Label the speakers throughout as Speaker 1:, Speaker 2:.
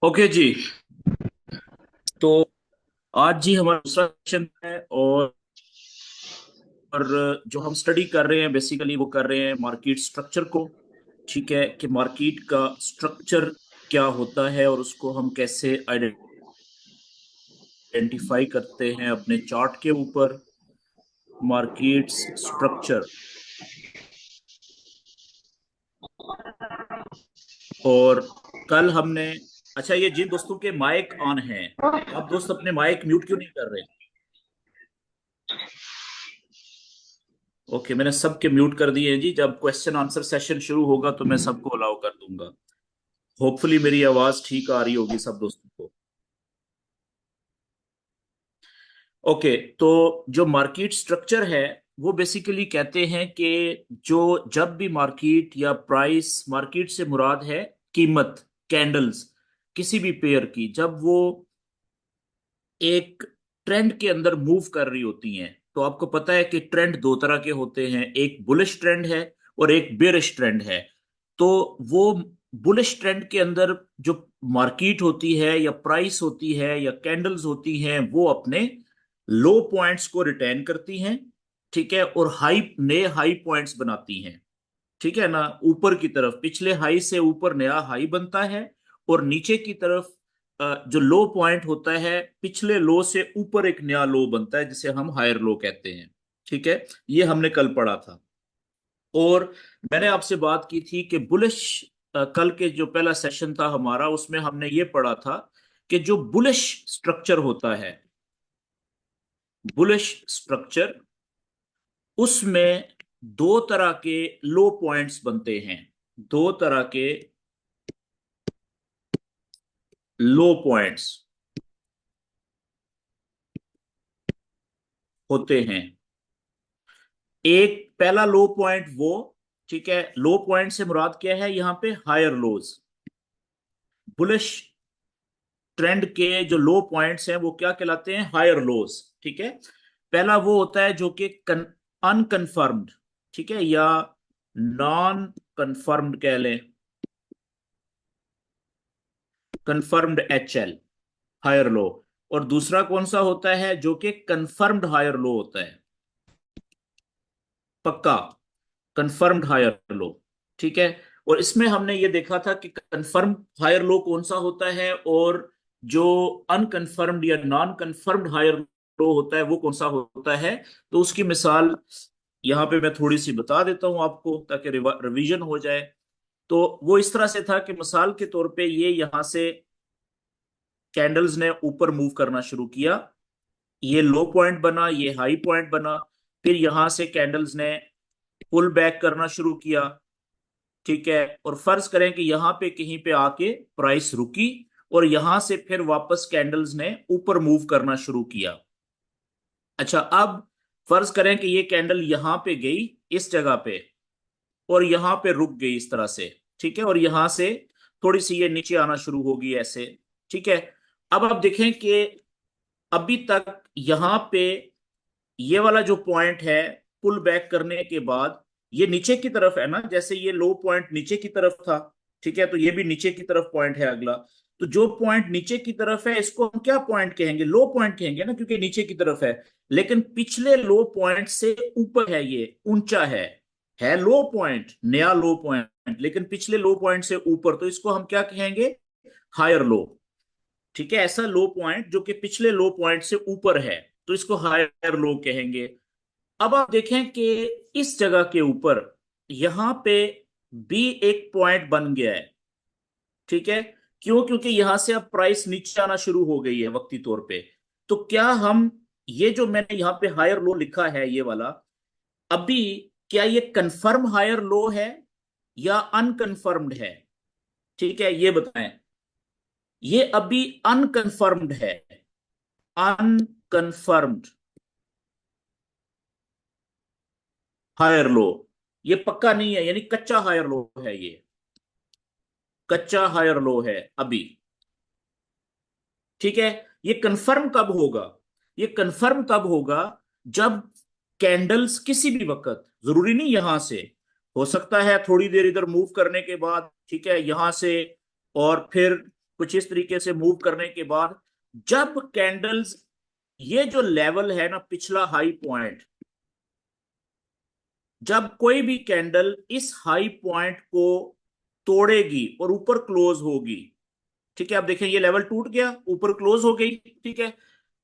Speaker 1: Okay जी। तो आज जी हमारा दूसरा सेशन है और जो हम स्टडी कर रहे हैं बेसिकली वो कर रहे हैं मार्केट स्ट्रक्चर को। ठीक है कि मार्केट का स्ट्रक्चर क्या होता है और उसको हम कैसे आइडेंटिफाई करते हैं अपने चार्ट के ऊपर। Markets structure. और कल हमने, अच्छा ये जिन दोस्तों के माइक ऑन हैं, आप दोस्त अपने माइक म्यूट क्यों नहीं कर रहे? ओके, मैंने सबके म्यूट कर दिए हैं जी। जब क्वेश्चन आंसर सेशन शुरू होगा तो मैं सबको अलाउ कर दूंगा। होपफुली मेरी आवाज ठीक आ रही होगी सब दोस्तों को। ओके, तो जो मार्केट स्ट्रक्चर है वो बेसिकली कहते हैं कि जो जब भी मार्केट या प्राइस, मार्केट से मुराद है कीमत, कैंडल्स, किसी भी पेयर की, जब वो एक ट्रेंड के अंदर मूव कर रही होती हैं। तो आपको पता है कि ट्रेंड दो तरह के होते हैं, एक बुलिश ट्रेंड है और एक बेरिश ट्रेंड है। तो वो बुलिश ट्रेंड के अंदर जो मार्केट होती है या प्राइस होती है या कैंडल्स होती हैं वो अपने लो पॉइंट्स को रिटेन करती हैं। ठीक है, और हाई, नए हाई पॉइंट्स बनाती हैं। ठीक है ना, ऊपर की तरफ पिछले हाई से ऊपर नया हाई बनता है, और नीचे की तरफ जो लो पॉइंट होता है पिछले लो से ऊपर एक नया लो बनता है जिसे हम हायर लो कहते हैं। ठीक है, ये हमने कल पढ़ा था। और मैंने आपसे बात की थी कि बुलिश, कल के जो पहला सेशन था हमारा उसमें हमने ये पढ़ा था कि जो बुलिश स्ट्रक्चर होता है, बुलिश स्ट्रक्चर, उसमें दो तरह के लो पॉइंट्स बनते हैं। दो तरह के लो पॉइंट्स होते हैं। एक पहला लो पॉइंट वो, ठीक है, लो पॉइंट से मुराद क्या है यहाँ पे? हायर लोज। बुलिश ट्रेंड के जो लो पॉइंट्स हैं वो क्या कहलाते हैं? Higher lows. ठीक है, पहला वो होता है जो कि अनकंफर्म्ड, ठीक है, या नॉन कंफर्म्ड कह लें, confirmed H L, higher low. और दूसरा कौन सा होता है? जो कि कंफर्म्ड हायर लो होता है, पक्का कंफर्म्ड हायर लो। ठीक है, और इसमें हमने ये देखा था कि कंफर्म हायर लो कौन सा होता है, और जो अनकंफर्म्ड या नॉन कंफर्म्ड हायर लो होता है वो कौन सा होता है। तो उसकी मिसाल यहाँ पे मैं थोड़ी सी बता देता हूँ आपको ताकि रिवीजन हो जाए। तो वो इस तरह से था कि मिसाल के तौर पे ये यहाँ से कैंडल्स ने ऊपर मूव करना शुरू किया, ये लो पॉइंट बना, ये हाई पॉइंट बना। फिर यहां से कैंडल्स ने पुल बैक करना शुरू किया। ठीक है, और फर्ज करें कि यहां पे कहीं पे आके प्राइस रुकी, और यहां से फिर वापस कैंडल्स ने ऊपर मूव करना शुरू किया। अच्छा, अब फर्ज करें कि ये कैंडल यहां पे गई, इस जगह पे, और यहां पे रुक गई इस तरह से। ठीक है, और यहां से थोड़ी सी ये नीचे आना शुरू होगी ऐसे। ठीक है, अब आप देखें कि अभी तक यहां पे ये वाला जो पॉइंट है, पुल बैक करने के बाद ये नीचे की तरफ है ना, जैसे ये लो पॉइंट नीचे की तरफ था। ठीक है, तो ये भी नीचे की तरफ पॉइंट है अगला। तो जो पॉइंट नीचे की तरफ है इसको हम क्या पॉइंट कहेंगे? लो पॉइंट कहेंगे ना, क्योंकि नीचे की तरफ है। लेकिन पिछले लो पॉइंट से ऊपर है, ये ऊंचा है लो पॉइंट, नया लो पॉइंट, लेकिन पिछले लो पॉइंट से ऊपर, तो इसको हम क्या कहेंगे? Higher low. ठीक है, ऐसा लो पॉइंट जो कि पिछले लो पॉइंट से ऊपर है, तो इसको हायर लो कहेंगे। अब आप देखें कि इस जगह के ऊपर यहां पे भी एक पॉइंट बन गया है। ठीक है, क्यों? क्योंकि यहां से अब प्राइस नीचे आना शुरू हो गई है वक्ती तौर पे। तो क्या हम, ये जो मैंने यहां पे हायर लो लिखा है ये वाला, अभी क्या ये कंफर्म हायर लो है या अनकंफर्म्ड है? ठीक है, ये बताएं। ये अभी अनकंफर्म्ड है, अनकंफर्म्ड हायर लो। ये पक्का नहीं है, यानी कच्चा हायर लो है, ये कच्चा हायर लो है अभी। ठीक है, ये कंफर्म कब होगा? ये कंफर्म तब होगा जब कैंडल्स किसी भी वक्त, जरूरी नहीं यहां से, हो सकता है थोड़ी देर इधर मूव करने के बाद, ठीक है, यहां से, और फिर कुछ इस तरीके से मूव करने के बाद जब कैंडल्स, ये जो लेवल है ना पिछला हाई पॉइंट, जब कोई भी कैंडल इस हाई पॉइंट को तोड़ेगी और ऊपर क्लोज होगी, ठीक है, आप देखें ये लेवल टूट गया, ऊपर क्लोज हो गई, ठीक है।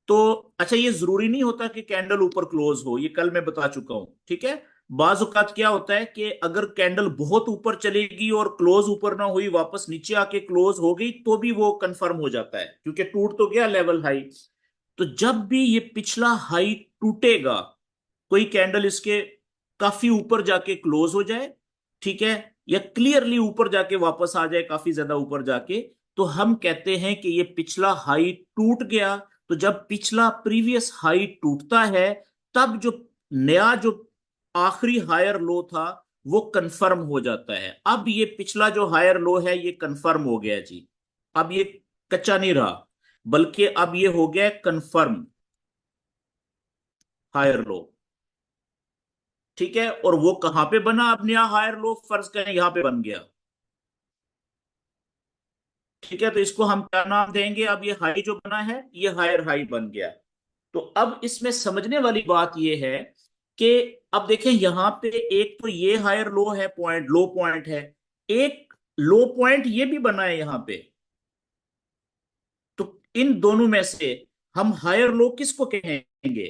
Speaker 1: तो अच्छा, ये जरूरी नहीं होता कि कैंडल ऊपर क्लोज हो, ये कल मैं बता चुका हूं, ठीक है। बाज औकात क्या होता है कि अगर कैंडल बहुत ऊपर चलेगी और क्लोज ऊपर ना हुई, वापस नीचे आके क्लोज हो गई, तो भी वो कंफर्म हो जाता है, क्योंकि टूट तो गया लेवल हाई। तो जब भी ये पिछला हाई टूटेगा, कोई कैंडल इसके काफी ऊपर जाके क्लोज हो जाए, ठीक है, या क्लियरली ऊपर जाके वापस आ जाए काफी ज्यादा ऊपर जाके, तो हम कहते हैं कि ये पिछला हाई टूट गया। तो जब पिछला प्रीवियस हाई टूटता है, तब जो नया जो आखिरी हायर लो था वो कंफर्म हो जाता है। अब ये पिछला जो हायर लो है ये कंफर्म हो गया जी, अब ये कच्चा नहीं रहा, बल्कि अब ये हो गया कंफर्म हायर लो, ठीक है। और वो कहां पे बना अब नया हायर लो, फर्ज करें यहां पे बन गया, ठीक है। तो इसको हम क्या नाम देंगे, अब ये हाई जो बना है ये हायर हाई बन गया। तो अब इसमें समझने वाली बात ये है कि अब देखें यहां पे एक तो ये हायर लो है, पॉइंट लो पॉइंट है, एक लो पॉइंट ये भी बना है यहां पे। तो इन दोनों में से हम हायर लो किसको कहेंगे?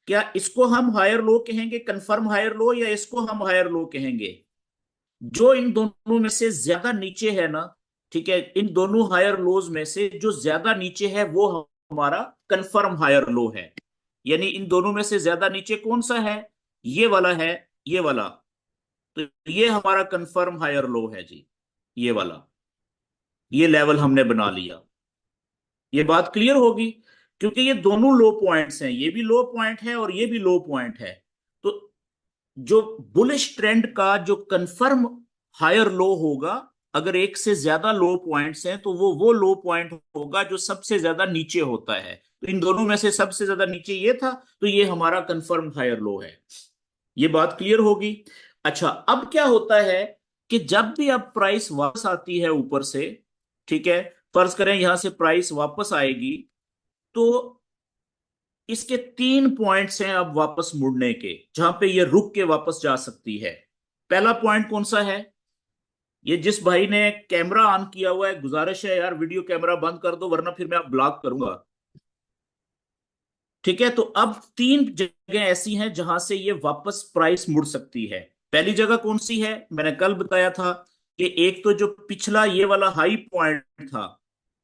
Speaker 1: क्या इसको हम हायर लो कहेंगे, कंफर्म हायर लो, या इसको हम हायर लो कहेंगे? जो इन दोनों में से ज्यादा नीचे है ना, ठीक है, इन दोनों हायर लोज में से जो ज्यादा नीचे है वो हमारा कंफर्म हायर लो है। यानी इन दोनों में से ज्यादा नीचे कौन सा है? ये वाला है, ये वाला। तो ये हमारा कंफर्म हायर लो है जी, ये वाला, ये लेवल हमने बना लिया। ये बात क्लियर होगी, क्योंकि ये दोनों लो पॉइंट्स हैं, ये भी लो पॉइंट है और ये भी लो पॉइंट है। तो जो बुलिश ट्रेंड का जो कंफर्म हायर लो होगा, अगर एक से ज्यादा लो पॉइंट्स हैं, तो वो लो पॉइंट होगा जो सबसे ज्यादा नीचे होता है। तो इन दोनों में से सबसे ज्यादा नीचे ये था, तो ये हमारा कंफर्म हायर लो है। ये बात क्लियर होगी। अच्छा, अब क्या होता है कि जब भी अब प्राइस वापस आती है ऊपर से, ठीक है, फर्ज करें यहां से प्राइस वापस आएगी, तो इसके तीन पॉइंट्स हैं अब वापस मुड़ने के, जहां पे ये रुक के वापस जा सकती है। पहला पॉइंट कौन सा है? ये जिस भाई ने कैमरा ऑन किया हुआ है, गुजारिश है यार वीडियो कैमरा बंद कर दो, वरना फिर मैं आप ब्लॉक करूंगा, ठीक है। तो अब तीन जगह ऐसी हैं जहां से ये वापस प्राइस मुड़ सकती है। पहली जगह कौन सी है? मैंने कल बताया था कि एक तो जो पिछला ये वाला हाई पॉइंट था,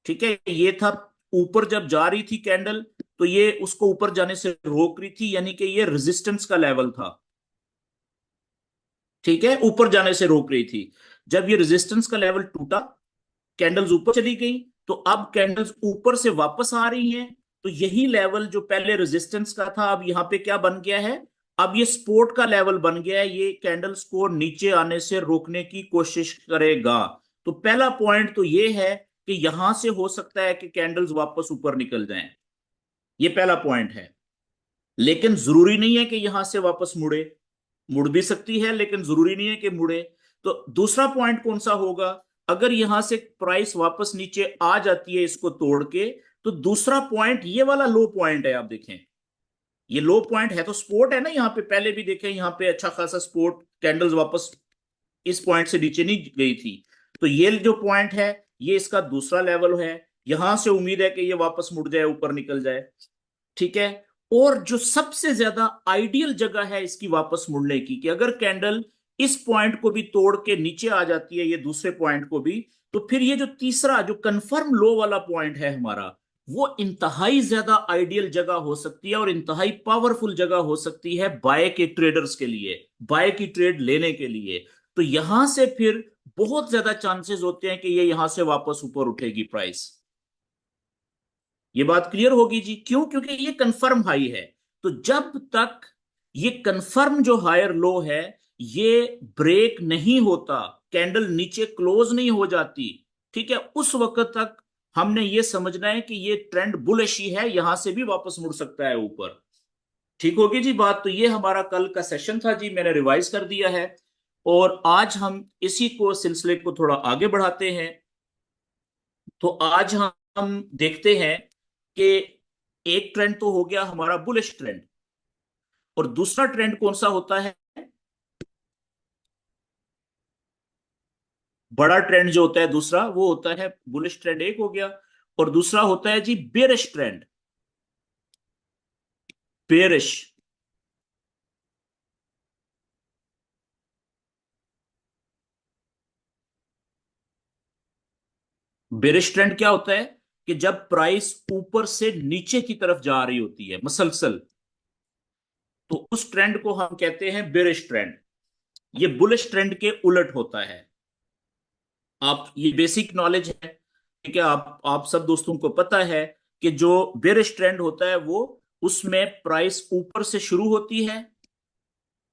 Speaker 1: ठीक है, ये था ऊपर जब जा रही थी कैंडल, तो ये उसको ऊपर जाने से रोक रही थी, यानी कि ये रेजिस्टेंस का लेवल था, ठीक है, ऊपर जाने से रोक रही थी। जब ये रेजिस्टेंस का लेवल टूटा, कैंडल्स ऊपर चली गई, तो अब कैंडल्स ऊपर से वापस आ रही हैं। तो यही लेवल जो पहले रेजिस्टेंस का था, अब यहां पे क्या बन गया है? अब ये सपोर्ट का लेवल बन गया है, ये कैंडल्स को नीचे आने से रोकने की कोशिश करेगा। तो पहला पॉइंट तो ये है कि यहां से हो सकता है कि कैंडल्स वापस ऊपर निकल जाएं, ये पहला पॉइंट है। लेकिन जरूरी नहीं है कि यहां से वापस मुड़े, मुड़ भी सकती है, लेकिन जरूरी नहीं है कि मुड़े। तो दूसरा पॉइंट कौन सा होगा? अगर यहां से प्राइस वापस नीचे आ जाती है इसको तोड़ के, तो दूसरा पॉइंट ये वाला लो पॉइंट है, आप देखें ये लो पॉइंट है, तो सपोर्ट है ना यहाँ पे, पहले भी देखें यहाँ पे अच्छा खासा सपोर्ट, कैंडल्स वापस इस पॉइंट से नीचे नहीं गई थी। तो ये जो पॉइंट है ये इसका दूसरा लेवल है, यहां से उम्मीद है कि ये वापस मुड़ जाए, ऊपर निकल जाए, ठीक है। और जो सबसे ज्यादा आइडियल जगह है इसकी वापस मुड़ने की, कि अगर कैंडल इस पॉइंट को भी तोड़ के नीचे आ जाती है, ये दूसरे पॉइंट को भी, तो फिर ये जो तीसरा जो कंफर्म लो वाला पॉइंट है हमारा, वो इंतहाई ज्यादा आइडियल जगह हो सकती है और इंतहाई पावरफुल जगह हो सकती है बाय के ट्रेडर्स के लिए, बाय की ट्रेड लेने के लिए। तो यहां से फिर बहुत ज्यादा चांसेस होते हैं कि ये यहां से वापस ऊपर उठेगी प्राइस। ये बात क्लियर होगी जी, क्यों? क्योंकि ये कंफर्म हाई है। तो जब तक ये कंफर्म जो हायर लो है ये ब्रेक नहीं होता, कैंडल नीचे क्लोज नहीं हो जाती, ठीक है, उस वक्त तक हमने ये समझना है कि ये ट्रेंड बुलिश ही है, यहां से भी वापस मुड़ सकता है ऊपर। ठीक होगी जी बात। तो ये हमारा कल का सेशन था जी, मैंने रिवाइज कर दिया है, और आज हम इसी को सिलसिले को थोड़ा आगे बढ़ाते हैं। तो आज हम देखते हैं कि एक ट्रेंड तो हो गया हमारा बुलिश ट्रेंड, और दूसरा ट्रेंड कौन सा होता है? बड़ा ट्रेंड जो होता है दूसरा, वो होता है बुलिश ट्रेंड, एक हो गया। और दूसरा होता है जी bearish trend, bearish. Bearish trend क्या होता है कि जब प्राइस ऊपर से नीचे की तरफ जा रही होती है मसलसल, तो उस ट्रेंड को हम कहते हैं बेरिश ट्रेंड। ये बुलिश ट्रेंड के उलट होता है। आप ये बेसिक नॉलेज है, ठीक है, आप सब दोस्तों को पता है कि जो बेरिश ट्रेंड होता है वो, उसमें प्राइस ऊपर से शुरू होती है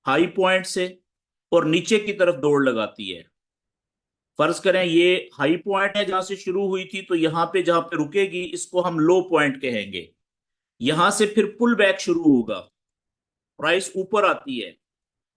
Speaker 1: हाई पॉइंट से, और नीचे की तरफ दौड़ लगाती है। फर्ज करें ये हाई पॉइंट है जहां से शुरू हुई थी, तो यहां पे जहां पे रुकेगी इसको हम लो पॉइंट कहेंगे। यहां से फिर पुल बैक शुरू होगा, प्राइस ऊपर आती है,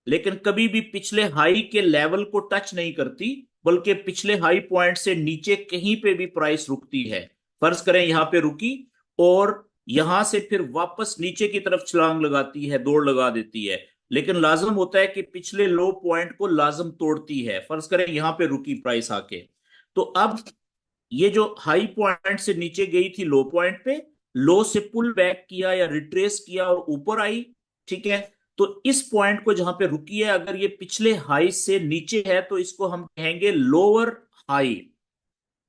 Speaker 1: लेकिन कभी भी पिछले हाई के लेवल को टच नहीं करती, बल्कि पिछले हाई पॉइंट से नीचे कहीं पे भी प्राइस रुकती है। फर्ज करें यहां पे रुकी, और यहां से फिर वापस नीचे की तरफ छलांग लगाती है, दौड़ लगा देती है, लेकिन लाजम होता है कि पिछले लो पॉइंट को लाजम तोड़ती है। फर्ज करें यहां पे रुकी प्राइस आके, तो अब ये जो हाई पॉइंट से नीचे गई थी लो पॉइंट पे, लो से पुल बैक किया या रिट्रेस किया और ऊपर आई, ठीक है। तो इस पॉइंट को जहां पे रुकी है, अगर ये पिछले हाई से नीचे है तो इसको हम कहेंगे लोअर हाई,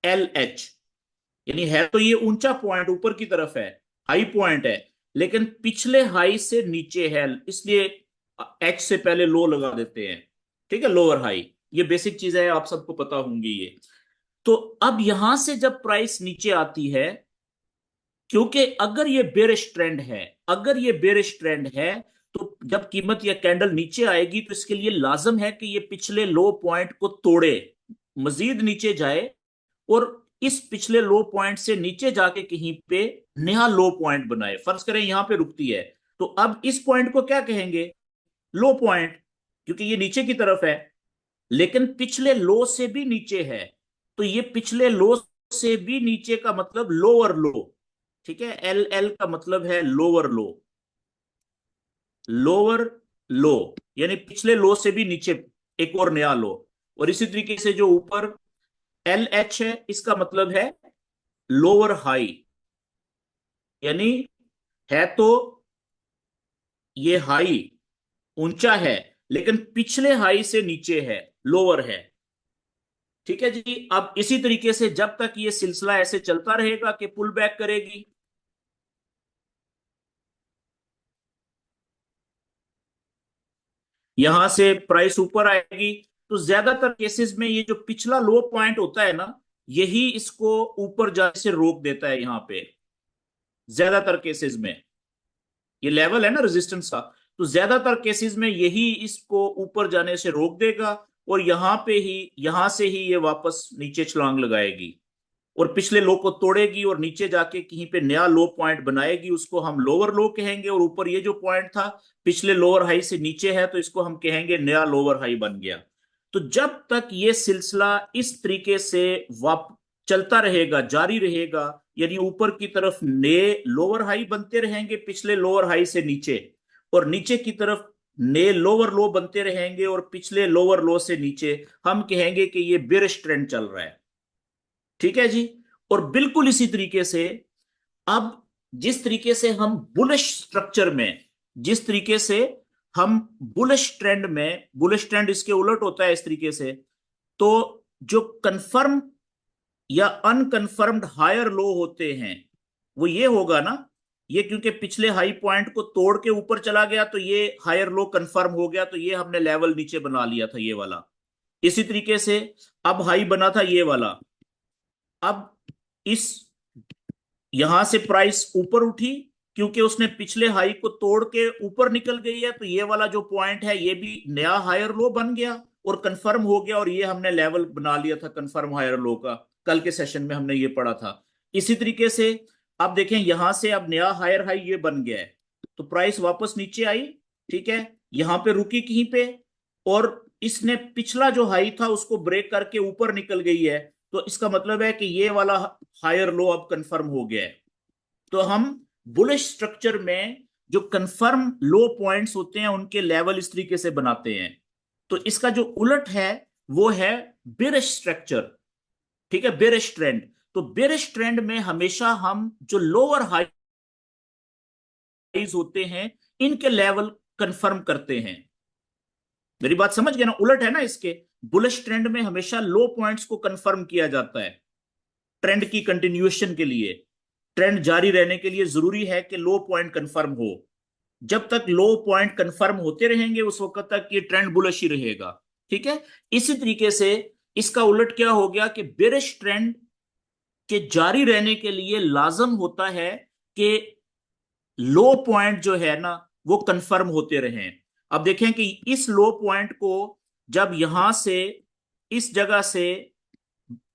Speaker 1: एल एच। यानी है तो ये ऊंचा पॉइंट ऊपर की तरफ है, हाई पॉइंट है, लेकिन पिछले हाई से नीचे है, इसलिए एच से पहले लो लगा देते हैं, ठीक है, लोअर हाई। ये बेसिक चीज है, आप सबको पता होंगी ये। तो अब यहां से जब प्राइस नीचे आती है, क्योंकि अगर ये बेरिश ट्रेंड है, अगर ये बेरिश ट्रेंड है, तो जब कीमत या कैंडल नीचे आएगी तो इसके लिए लाजम है कि ये पिछले लो पॉइंट को तोड़े, मजीद नीचे जाए, और इस पिछले लो पॉइंट से नीचे जाके कहीं पे नया लो पॉइंट बनाए। फर्ज करें यहां पे रुकती है, तो अब इस पॉइंट को क्या कहेंगे? लो पॉइंट, क्योंकि ये नीचे की तरफ है, लेकिन पिछले लो से भी नीचे है, तो ये पिछले लो से भी नीचे का मतलब लोअर लो, ठीक है। एल एल का मतलब है लोअर लो, लोअर लो, यानी पिछले लो से भी नीचे एक और नया लो। और इसी तरीके से जो ऊपर एल एच है, इसका मतलब है लोअर हाई, यानी है तो ये हाई ऊंचा है, लेकिन पिछले हाई से नीचे है, लोअर है, ठीक है जी। अब इसी तरीके से जब तक ये सिलसिला ऐसे चलता रहेगा कि पुल बैक करेगी, यहां से प्राइस ऊपर आएगी, तो ज्यादातर केसेस में ये जो पिछला लो पॉइंट होता है ना, यही इसको ऊपर जाने से रोक देता है। यहां पे ज्यादातर केसेस में ये लेवल है ना रेजिस्टेंस का, तो ज्यादातर केसेस में यही इसको ऊपर जाने से रोक देगा, और यहां पे ही, यहां से ही ये वापस नीचे छलांग लगाएगी, और पिछले लो को तोड़ेगी और नीचे जाके कहीं पे नया लो पॉइंट बनाएगी, उसको हम लोअर लो कहेंगे। और ऊपर ये जो पॉइंट था पिछले लोअर हाई से नीचे है, तो इसको हम कहेंगे नया लोअर हाई बन गया। तो जब तक ये सिलसिला इस तरीके से वाप चलता रहेगा, जारी रहेगा, यानी ऊपर की तरफ नए लोअर हाई बनते रहेंगे पिछले लोअर हाई से नीचे, और नीचे की तरफ नए लोअर लो बनते रहेंगे और पिछले लोअर लो से नीचे, हम कहेंगे कि ये बेरिश ट्रेंड चल रहा है, ठीक है जी। और बिल्कुल इसी तरीके से, अब जिस तरीके से हम बुलिश स्ट्रक्चर में, जिस तरीके से हम बुलिश ट्रेंड में, बुलिश ट्रेंड इसके उलट होता है इस तरीके से, तो जो कंफर्म या अनकंफर्म्ड हायर लो होते हैं, वो ये होगा ना, ये क्योंकि पिछले हाई पॉइंट को तोड़ के ऊपर चला गया, तो ये हायर लो कंफर्म हो गया, तो ये हमने लेवल नीचे बना लिया था ये वाला। इसी तरीके से अब हाई बना था ये वाला, अब इस यहां से प्राइस ऊपर उठी, क्योंकि उसने पिछले हाई को तोड़ के ऊपर निकल गई है, तो ये वाला जो पॉइंट है ये भी नया हायर लो बन गया और कंफर्म हो गया, और ये हमने लेवल बना लिया था कंफर्म हायर लो का। कल के सेशन में हमने ये पढ़ा था। इसी तरीके से अब देखें, यहां से अब नया हायर हाई ये बन गया है, तो प्राइस वापस नीचे आई, ठीक है, यहां पे रुकी कहीं पे, और इसने पिछला जो हाई था उसको ब्रेक करके ऊपर निकल गई है, तो इसका मतलब है कि ये वाला हायर लो अब कंफर्म हो गया है। तो हम बुलिश स्ट्रक्चर में जो कंफर्म लो पॉइंट्स होते हैं उनके लेवल इस तरीके से बनाते हैं। तो इसका जो उलट है वो है बेरिश स्ट्रक्चर, ठीक है, बेरिश ट्रेंड। तो बेरिश ट्रेंड में हमेशा हम जो लोअर हाइज होते हैं इनके लेवल कंफर्म करते हैं। मेरी बात समझ गए ना, उलट है ना इसके। बुलिश ट्रेंड में हमेशा लो पॉइंट्स को कंफर्म किया जाता है ट्रेंड की कंटिन्यूएशन के लिए। ट्रेंड जारी रहने के लिए जरूरी है कि लो पॉइंट कंफर्म हो। जब तक लो पॉइंट कंफर्म होते रहेंगे उस वक्त तक ये ट्रेंड बुलिश ही रहेगा, ठीक है। इसी तरीके से इसका उलट क्या हो गया कि बेरिश ट्रेंड के जारी रहने के लिए लाजम होता है कि लो पॉइंट जो है ना वो कंफर्म होते रहे। अब देखें कि इस लो पॉइंट को जब यहां से इस जगह से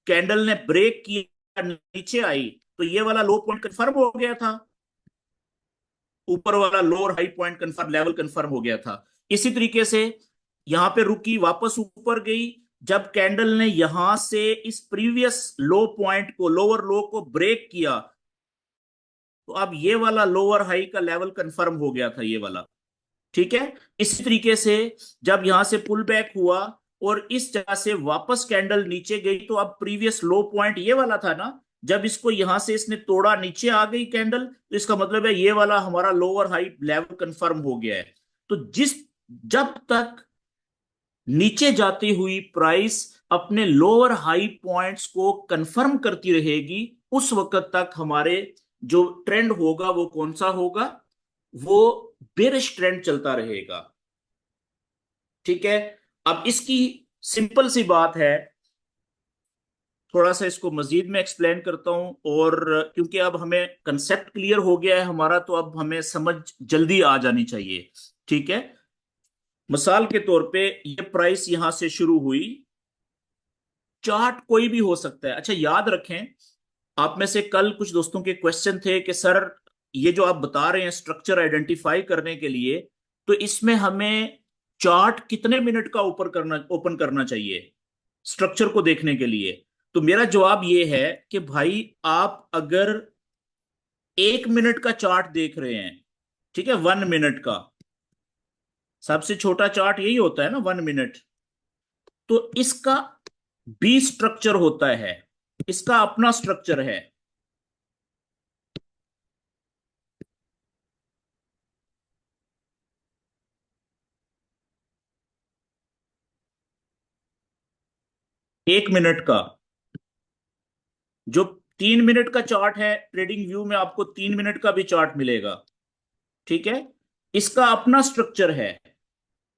Speaker 1: कैंडल ने ब्रेक किया नीचे आई तो ये वाला लो पॉइंट कंफर्म हो गया था, ऊपर वाला lower high point confirm level confirm हो गया था। इसी तरीके से यहां पे रुकी, वापस ऊपर गई, जब कैंडल ने यहां से इस प्रीवियस लो पॉइंट को, लोअर लो को ब्रेक किया तो अब ये वाला लोअर हाई का लेवल कंफर्म हो गया था ये वाला, ठीक है। इसी तरीके से जब यहां से पुल बैक हुआ और इस जगह से वापस कैंडल नीचे गई तो अब प्रीवियस लो पॉइंट ये वाला था ना, जब इसको यहां से इसने तोड़ा, नीचे आ गई कैंडल, तो इसका मतलब है ये वाला हमारा लोअर हाई लेवल कंफर्म हो गया है। तो जब तक नीचे जाती हुई प्राइस अपने लोअर हाई पॉइंट्स को कंफर्म करती रहेगी उस वक्त तक हमारे जो ट्रेंड होगा वो कौन सा होगा, वो बेरिश ट्रेंड चलता रहेगा, ठीक है। अब इसकी सिंपल सी बात है, थोड़ा सा इसको मजीद में एक्सप्लेन करता हूं, और क्योंकि अब हमें कंसेप्ट क्लियर हो गया है हमारा तो अब हमें समझ जल्दी आ जानी चाहिए, ठीक है। मिसाल के तौर पे ये प्राइस यहां से शुरू हुई, चार्ट कोई भी हो सकता है। अच्छा याद रखें, आप में से कल कुछ दोस्तों के क्वेश्चन थे कि सर ये जो आप बता रहे हैं स्ट्रक्चर आइडेंटिफाई करने के लिए, तो इसमें हमें चार्ट कितने मिनट का ऊपर करना, ओपन करना चाहिए स्ट्रक्चर को देखने के लिए। तो मेरा जवाब ये है कि भाई आप अगर 1 मिनट का चार्ट देख रहे हैं, ठीक है, 1 मिनट का सबसे छोटा चार्ट यही होता है ना, 1 मिनट, तो इसका बी स्ट्रक्चर होता है, इसका अपना स्ट्रक्चर है। एक मिनट का जो 3 मिनट का चार्ट है, ट्रेडिंग व्यू में आपको 3 मिनट का भी चार्ट मिलेगा, ठीक है, इसका अपना स्ट्रक्चर है।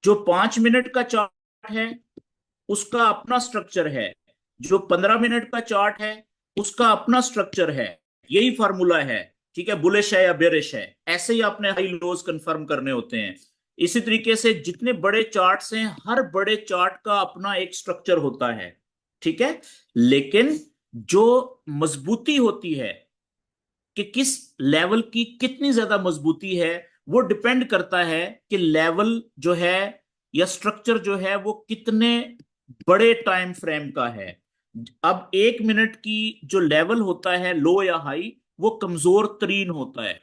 Speaker 1: जो 5 मिनट का चार्ट है उसका अपना स्ट्रक्चर है, जो 15 मिनट का चार्ट है उसका अपना स्ट्रक्चर है। यही फार्मूला है, ठीक है, बुलिश है या बेरिश है, ऐसे ही आपने हाई लोज कंफर्म करने होते हैं। इसी तरीके से जितने बड़े चार्ट्स हैं हर बड़े चार्ट का अपना एक स्ट्रक्चर होता है, ठीक है। लेकिन जो मजबूती होती है कि किस लेवल की कितनी ज्यादा मजबूती है वो डिपेंड करता है कि लेवल जो है या स्ट्रक्चर जो है वो कितने बड़े टाइम फ्रेम का है। अब 1 मिनट की जो लेवल होता है लो या हाई वो कमजोर तरीन होता है,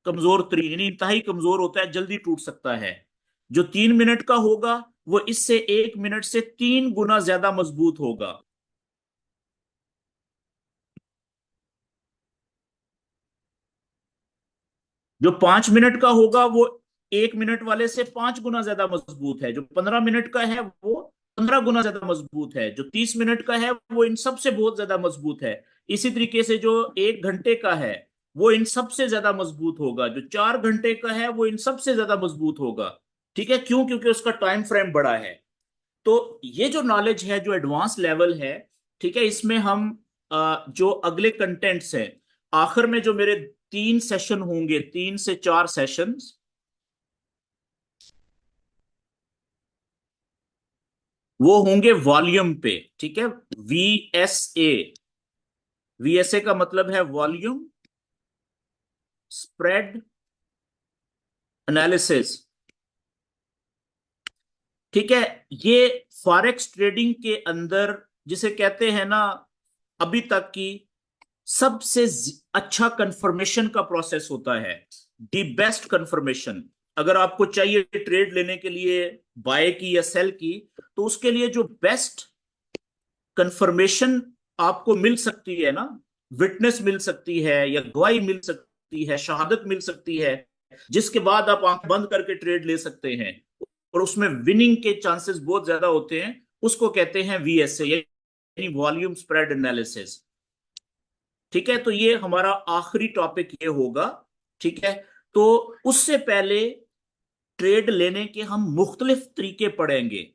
Speaker 1: कमजोर तरीन यानी इंतहाई कमजोर होता है, जल्दी टूट सकता है। जो 3 मिनट का होगा वो इससे 1 मिनट से 3 गुना ज्यादा मजबूत होगा। जो 5 मिनट का होगा वो 1 मिनट वाले से 5 गुना ज्यादा मजबूत है। जो 15 मिनट का है वो 15 गुना ज्यादा मजबूत है। जो 30 मिनट का है वो इन सबसे बहुत ज्यादा मजबूत है। इसी तरीके से जो 1 घंटे का है वो इन सबसे ज्यादा मजबूत होगा। जो 4 घंटे का है वो इन सबसे ज्यादा मजबूत होगा, ठीक है। क्यों? क्योंकि उसका टाइम फ्रेम बड़ा है। तो ये जो नॉलेज है, जो एडवांस लेवल है, ठीक है, इसमें हम जो अगले कंटेंट्स हैं, आखिर में जो मेरे 3 सेशन होंगे, 3 से 4 सेशंस, वो होंगे वॉल्यूम पे, ठीक है। वीएसए, वीएसए का मतलब है वॉल्यूम स्प्रेड एनालिसिस, ठीक है। ये फॉरेक्स ट्रेडिंग के अंदर जिसे कहते हैं ना अभी तक की सबसे अच्छा कंफर्मेशन का प्रोसेस होता है, दी बेस्ट कंफर्मेशन। अगर आपको चाहिए ट्रेड लेने के लिए बाय की या सेल की, तो उसके लिए जो बेस्ट कंफर्मेशन आपको मिल सकती है ना, विटनेस मिल सकती है या गवाही मिल सकती है, शहादत मिल सकती है, जिसके बाद आप आंख बंद करके ट्रेड ले सकते हैं और उसमें विनिंग के चांसेस बहुत ज्यादा होते हैं, उसको कहते हैं वीएसए, यानी वॉल्यूम स्प्रेड एनालिसिस। ठीक है, तो ये हमारा आखिरी टॉपिक ये होगा। ठीक है, तो उससे पहले ट्रेड लेने के हम मुख्तलिफ तरीके पढ़ेंगे।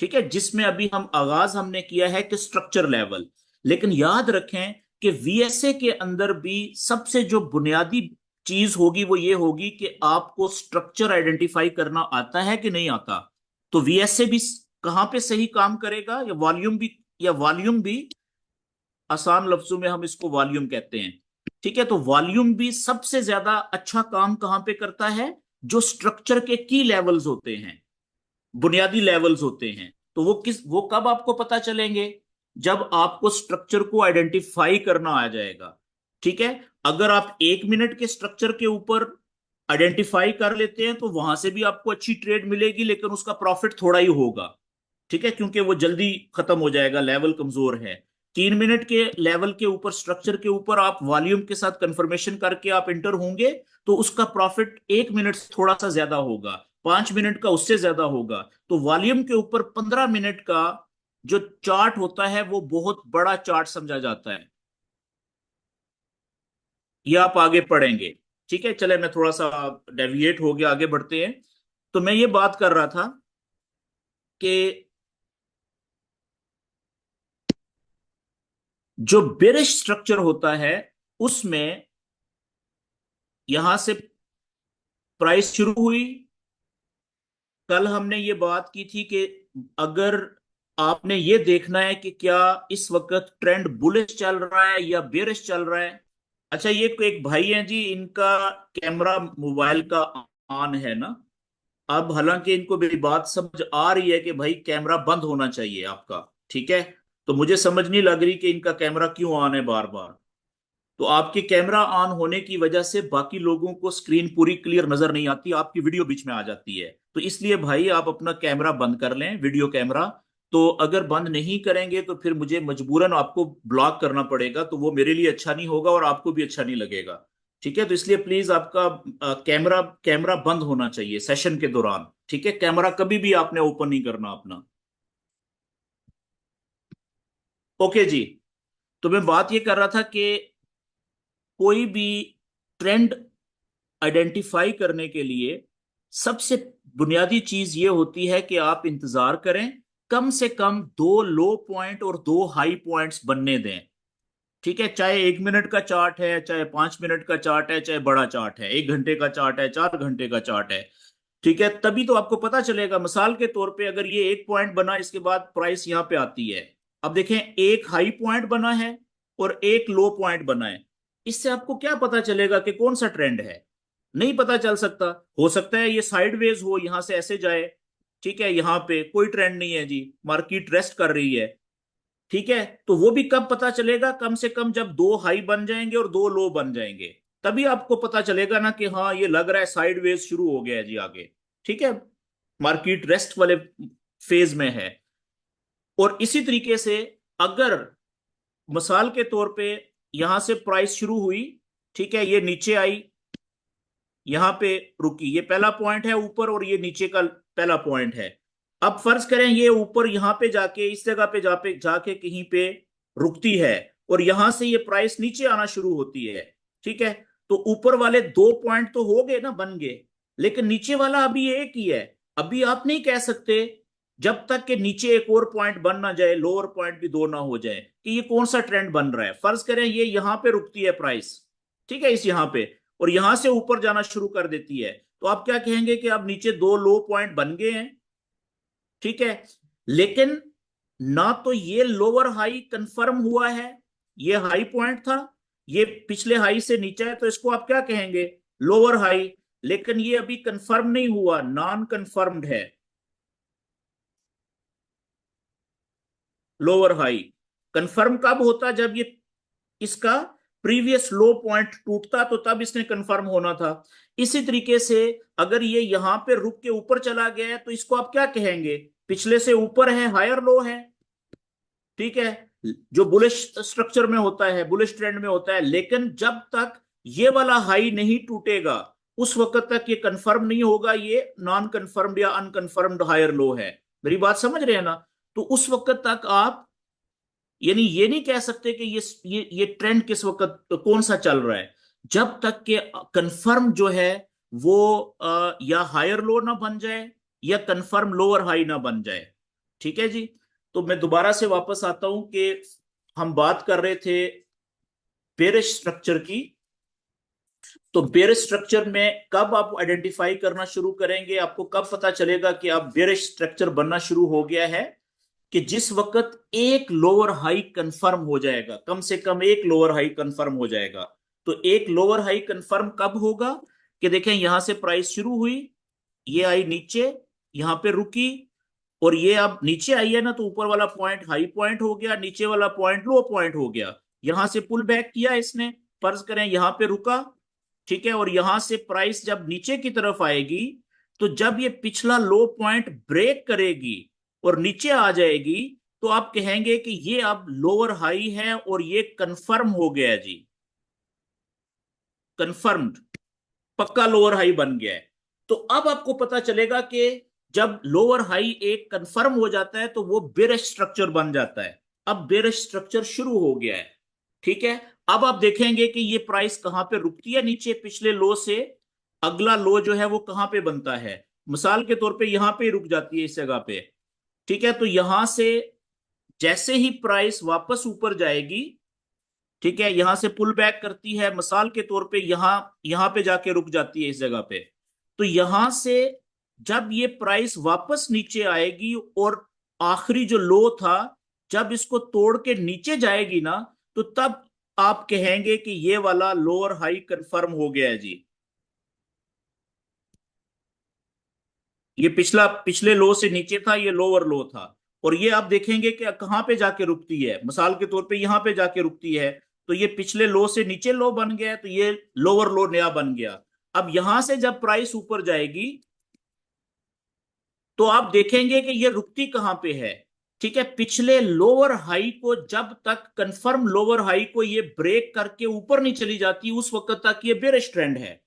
Speaker 1: ठीक है, जिसमें अभी हम आगाज हमने किया है कि स्ट्रक्चर लेवल, लेकिन याद रखें कि वीएसए के अंदर भी सबसे जो बुनियादी चीज होगी वो ये होगी कि आपको स्ट्रक्चर आइडेंटिफाई करना आता है कि नहीं आता। तो वीएसए भी कहां पे सही काम करेगा, या वॉल्यूम भी आसान लफ्जों में हम इसको वॉल्यूम कहते हैं। ठीक है, तो वॉल्यूम भी सबसे ज्यादा अच्छा काम कहां पे करता है, जो स्ट्रक्चर के की लेवल्स होते हैं, बुनियादी लेवल्स होते हैं। तो वो कब आपको पता चलेंगे, जब आपको स्ट्रक्चर को आइडेंटिफाई करना आ जाएगा। ठीक है, अगर आप 1 मिनट के स्ट्रक्चर के ऊपर आइडेंटिफाई कर लेते हैं तो वहां से भी आपको अच्छी ट्रेड मिलेगी, लेकिन उसका प्रॉफिट थोड़ा ही होगा। ठीक है, क्योंकि वो जल्दी खत्म हो जाएगा, लेवल कमजोर है। 3 मिनट के लेवल के ऊपर, स्ट्रक्चर के ऊपर आप वॉल्यूम के साथ कंफर्मेशन करके आप इंटर होंगे, तो उसका प्रॉफिट 1 मिनट से थोड़ा सा ज्यादा होगा, 5 मिनट का उससे ज्यादा होगा। तो वॉल्यूम के ऊपर 15 मिनट का जो चार्ट होता है वो बहुत बड़ा चार्ट समझा जाता है। ये आप आगे पढ़ेंगे। ठीक है, चले मैं थोड़ा सा डेविएट हो गया, आगे बढ़ते हैं। तो मैं ये बात कर रहा था कि जो बेरिश स्ट्रक्चर होता है उसमें यहां से प्राइस शुरू हुई। कल हमने ये बात की थी कि अगर आपने ये देखना है कि क्या इस वक्त ट्रेंड बुलिश चल रहा है या बेरिश चल रहा है। अच्छा, ये एक भाई हैं जी, इनका कैमरा मोबाइल का ऑन है ना। अब हालांकि इनको मेरी बात समझ आ रही है कि भाई कैमरा बंद होना चाहिए आपका। ठीक है, तो मुझे समझ नहीं लग रही कि इनका कैमरा क्यों ऑन है बार बार। तो आपके कैमरा ऑन होने की वजह से बाकी लोगों को स्क्रीन पूरी क्लियर नजर नहीं आती, आपकी वीडियो बीच में आ जाती है। तो इसलिए भाई आप अपना कैमरा बंद कर लें, वीडियो कैमरा। तो अगर बंद नहीं करेंगे तो फिर मुझे मजबूरन आपको ब्लॉक करना पड़ेगा, तो वो मेरे लिए अच्छा नहीं होगा और आपको भी अच्छा नहीं लगेगा। ठीक है, तो इसलिए प्लीज आपका कैमरा कैमरा बंद होना चाहिए सेशन के दौरान। ठीक है, कैमरा कभी भी आपने ओपन नहीं करना अपना। ओके जी। तो मैं बात ये कर रहा था कि कोई भी ट्रेंड आइडेंटिफाई करने के लिए सबसे बुनियादी चीज ये होती है कि आप इंतजार करें, कम से कम 2 लो पॉइंट और 2 हाई पॉइंट्स बनने दें। ठीक है, चाहे 1 मिनट का चार्ट है, चाहे 5 मिनट का चार्ट है, चाहे बड़ा चार्ट है, 1 घंटे का चार्ट है, 4 घंटे का चार्ट है। ठीक है, तभी तो आपको पता चलेगा। मिसाल के तौर पे अगर ये एक पॉइंट बना, इसके बाद प्राइस यहां पे आती है। अब देखें, एक हाई पॉइंट बना है और एक लो पॉइंट बना है। इससे आपको क्या पता चलेगा कि कौन सा ट्रेंड है? नहीं पता चल सकता। हो सकता है ये साइडवेज हो, यहां से ऐसे जाए। ठीक है, यहां पे कोई ट्रेंड नहीं है जी, मार्केट रेस्ट कर रही है। ठीक है, तो वो भी कब पता चलेगा, कम से कम जब 2 हाई बन जाएंगे और 2 लो बन जाएंगे, तभी आपको पता चलेगा ना कि हाँ ये लग रहा है साइडवेज शुरू हो गया है जी आगे। ठीक है, मार्केट रेस्ट वाले फेज में है। और इसी तरीके से अगर मिसाल के तौर पे यहां से प्राइस शुरू हुई, ठीक है, ये नीचे आई, यहां पे रुकी, ये पहला पॉइंट है ऊपर और ये नीचे का पहला पॉइंट है। अब फर्ज करें ये ऊपर यहां पे जाके इस जगह पे जाके कहीं पे रुकती है और यहां से ये प्राइस नीचे आना शुरू होती है। ठीक है, तो ऊपर वाले 2 पॉइंट तो हो गए ना, बन गए, लेकिन नीचे वाला अभी एक ही है। अभी आप नहीं कह सकते जब तक कि नीचे एक और पॉइंट बन ना जाए, लोअर पॉइंट भी दो ना हो जाए, कि ये कौन सा ट्रेंड बन रहा है। फर्ज करें ये यहां पे रुकती है प्राइस, ठीक है, इस यहां पे, और यहां से ऊपर जाना शुरू कर देती है, तो आप क्या कहेंगे कि अब नीचे 2 लो पॉइंट बन गए हैं। ठीक है, लेकिन ना तो ये लोअर हाई कंफर्म हुआ है, ये हाई पॉइंट था, ये पिछले हाई से नीचे है, तो इसको आप क्या कहेंगे, लोअर हाई। लेकिन ये अभी कंफर्म नहीं हुआ, नॉन कंफर्म्ड है, लोअर हाई। कंफर्म कब होता? जब ये इसका प्रीवियस लो पॉइंट टूटता तो तब इसने कंफर्म होना था। इसी तरीके से अगर ये यहां पे रुक के ऊपर चला गया है तो इसको आप क्या कहेंगे? पिछले से ऊपर है, हायर लो है, ठीक है, जो बुलिश स्ट्रक्चर में होता है, बुलिश ट्रेंड में होता है। लेकिन जब तक ये वाला हाई नहीं टूटेगा उस वक्त तक ये कंफर्म नहीं होगा, ये नॉन कंफर्म्ड या अनकंफर्म्ड हायर लो है। मेरी बात समझ रहे हैं ना? तो उस वक्त तक आप यानी ये नहीं कह सकते कि ये ट्रेंड किस वक्त कौन सा चल रहा है, जब तक कि कंफर्म जो है वो या हायर लो ना बन जाए या कंफर्म लोअर हाई ना बन जाए। ठीक है जी। तो मैं दोबारा से वापस आता हूं कि हम बात कर रहे थे बेरिश स्ट्रक्चर की। तो बेरिश स्ट्रक्चर में कब आप आइडेंटिफाई करना शुरू करेंगे, आपको कब पता चलेगा कि आप बेरिश स्ट्रक्चर बनना शुरू हो गया है? कि जिस वक्त एक लोअर हाई कंफर्म हो जाएगा, कम से कम एक लोअर हाई कंफर्म हो जाएगा। तो एक लोअर हाई कंफर्म कब होगा? कि देखें यहां से प्राइस शुरू हुई, ये आई नीचे, यहां पे रुकी, और ये अब नीचे आई है ना, तो ऊपर वाला पॉइंट हाई पॉइंट हो गया, नीचे वाला पॉइंट लो पॉइंट हो गया। यहां से पुल बैक किया इसने, फर्ज करें यहां पे रुका, ठीक है, और यहां से प्राइस जब नीचे की तरफ आएगी तो जब ये पिछला लो पॉइंट ब्रेक करेगी और नीचे आ जाएगी तो आप कहेंगे कि ये अब लोअर हाई है और ये कंफर्म हो गया जी, कंफर्म्ड, पक्का लोअर हाई बन गया है। तो अब आपको पता चलेगा कि जब लोअर हाई एक कंफर्म हो जाता है तो वो बेरिश स्ट्रक्चर बन जाता है। अब बेरिश स्ट्रक्चर शुरू हो गया है, ठीक है। अब आप देखेंगे कि ये प्राइस कहां पे रुकती है नीचे, पिछले लो से अगला लो जो है वो कहां पे बनता है। मिसाल के तौर पे यहां पे रुक जाती है इस जगह पे, ठीक है। तो यहां से जैसे ही प्राइस वापस ऊपर जाएगी, ठीक है, यहां से पुल बैक करती है, मिसाल के तौर पे यहां यहां पे जाके रुक जाती है इस जगह पे। तो यहां से जब ये प्राइस वापस नीचे आएगी और आखिरी जो लो था जब इसको तोड़ के नीचे जाएगी ना, तो तब आप कहेंगे कि ये वाला लोअर हाई कंफर्म हो गया है जी। ये पिछला पिछले लो से नीचे था, ये लोअर लो था, और ये आप देखेंगे कि कहां पे जाके रुकती है, मिसाल के तौर पे यहां पे जाके रुकती है। तो ये पिछले लो से नीचे लो बन गया, तो ये लोअर लो नया बन गया। अब यहां से जब प्राइस ऊपर जाएगी तो आप देखेंगे कि ये रुकती कहां पे है, ठीक है, पिछले लोअर हाई को। जब तक कंफर्म लोअर हाई को ये ब्रेक करके ऊपर नहीं चली जाती उस वक्त तक ये बेरिश ट्रेंड है।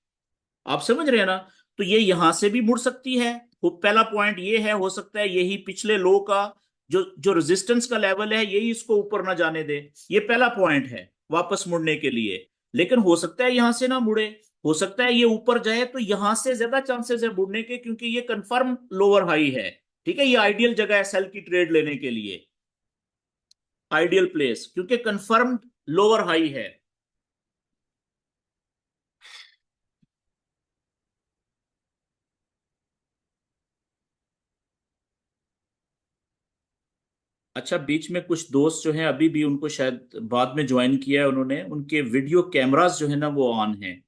Speaker 1: आप समझ रहे हैं ना? तो ये यहां से भी मुड़ सकती है। वो पहला पॉइंट ये है, हो सकता है यही पिछले लो का जो जो रेजिस्टेंस का लेवल है यही इसको ऊपर ना जाने दे। ये पहला पॉइंट है वापस मुड़ने के लिए। लेकिन हो सकता है यहां से ना मुड़े, हो सकता है ये ऊपर जाए, तो यहां से ज्यादा चांसेस है मुड़ने के, क्योंकि ये कंफर्म लोअर हाई है। ठीक है, ये आइडियल जगह है सेल की ट्रेड लेने के लिए, आइडियल प्लेस, क्योंकि कंफर्म लोअर हाई है। अच्छा, बीच में कुछ दोस्त जो हैं अभी भी, उनको शायद बाद में ज्वाइन किया है उन्होंने, उनके वीडियो कैमरास जो है ना वो ऑन हैं।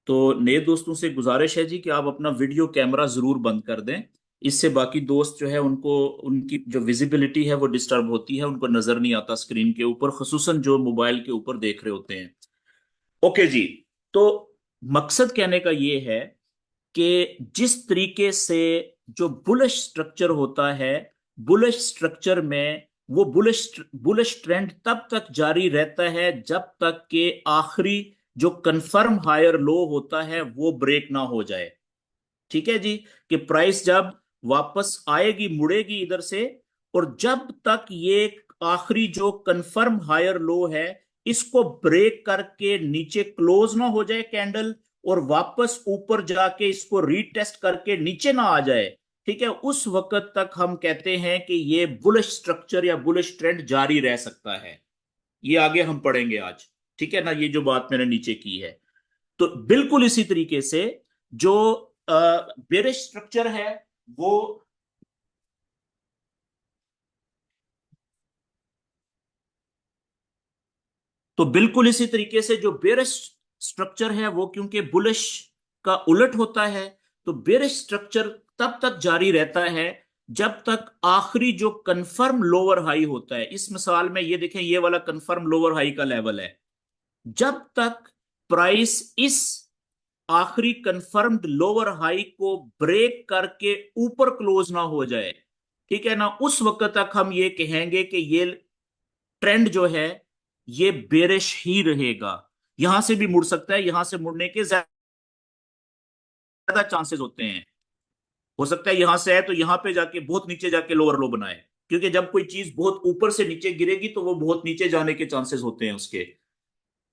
Speaker 1: तो नए दोस्तों से गुजारिश है जी कि आप अपना वीडियो कैमरा जरूर बंद कर दें। इससे बाकी दोस्त जो है उनको उनकी जो विजिबिलिटी है वो डिस्टर्ब होती है, उनको नजर नहीं आता स्क्रीन के ऊपर, खसूसन जो मोबाइल के ऊपर देख रहे होते हैं। ओके जी। तो मकसद कहने का ये है कि जिस तरीके से जो बुलिश स्ट्रक्चर होता है, बुलिश स्ट्रक्चर में वो बुलिश बुलिश ट्रेंड तब तक जारी रहता है जब तक कि आखिरी जो कंफर्म हायर लो होता है वो ब्रेक ना हो जाए। ठीक है जी। कि प्राइस जब वापस आएगी, मुड़ेगी इधर से, और जब तक ये आखिरी जो कंफर्म हायर लो है इसको ब्रेक करके नीचे क्लोज ना हो जाए कैंडल, और वापस ऊपर जाके इसको रीटेस्ट करके नीचे ना आ जाए, ठीक है, उस वक्त तक हम कहते हैं कि ये बुलिश स्ट्रक्चर या बुलिश ट्रेंड जारी रह सकता है। ये आगे हम पढ़ेंगे आज, ठीक है ना, ये जो बात मैंने नीचे की है। तो बिल्कुल इसी तरीके से जो बेरिश स्ट्रक्चर है वो, तो बिल्कुल इसी तरीके से जो बेरिश स्ट्रक्चर है वो क्योंकि बुलिश का उलट होता है, तो बेरिश स्ट्रक्चर तब तक जारी रहता है जब तक आखिरी जो कंफर्म लोअर हाई होता है, इस मिसाल में ये देखें, ये वाला कंफर्म लोअर हाई का लेवल है, जब तक प्राइस इस आखिरी कंफर्म्ड लोअर हाई को ब्रेक करके ऊपर क्लोज ना हो जाए, ठीक है ना, उस वक्त तक हम ये कहेंगे कि ये ट्रेंड जो है ये बेरिश ही रहेगा। यहां से भी मुड़ सकता है, यहां से मुड़ने के ज्यादा चांसेस होते हैं। हो सकता है यहां से है तो यहां पे जाके बहुत नीचे जाके लोअर लो बनाए, क्योंकि जब कोई चीज बहुत ऊपर से नीचे गिरेगी तो वो बहुत नीचे जाने के चांसेस होते हैं उसके।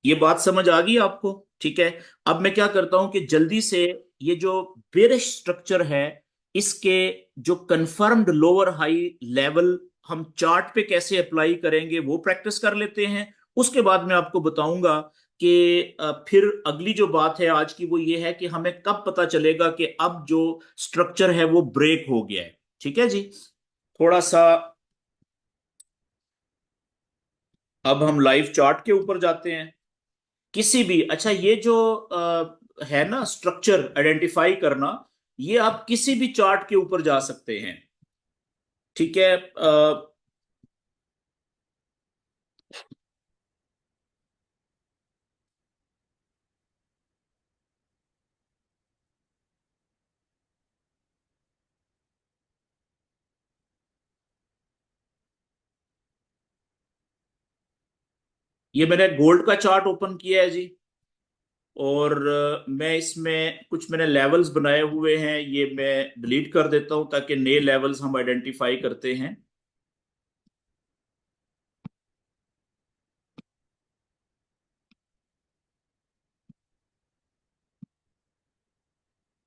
Speaker 1: ये बात समझ आ गई आपको? ठीक है। अब मैं क्या करता हूं कि जल्दी से ये जो बेरिश स्ट्रक्चर है, इसके जो कंफर्म्ड लोअर हाई लेवल हम चार्ट पे कैसे अप्लाई करेंगे वो प्रैक्टिस कर लेते हैं। उसके बाद मैं आपको बताऊंगा कि फिर अगली जो बात है आज की वो ये है कि हमें कब पता चलेगा कि अब जो स्ट्रक्चर है वो ब्रेक हो गया है। ठीक है जी। थोड़ा सा अब हम लाइव चार्ट के ऊपर जाते हैं। किसी भी, अच्छा, ये जो है ना स्ट्रक्चर आइडेंटिफाई करना, ये आप किसी भी चार्ट के ऊपर जा सकते हैं। ठीक है। ये मैंने गोल्ड का चार्ट ओपन किया है जी। और मैं इसमें कुछ मैंने लेवल्स बनाए हुए हैं, ये मैं डिलीट कर देता हूं ताकि नए लेवल्स हम आइडेंटिफाई करते हैं।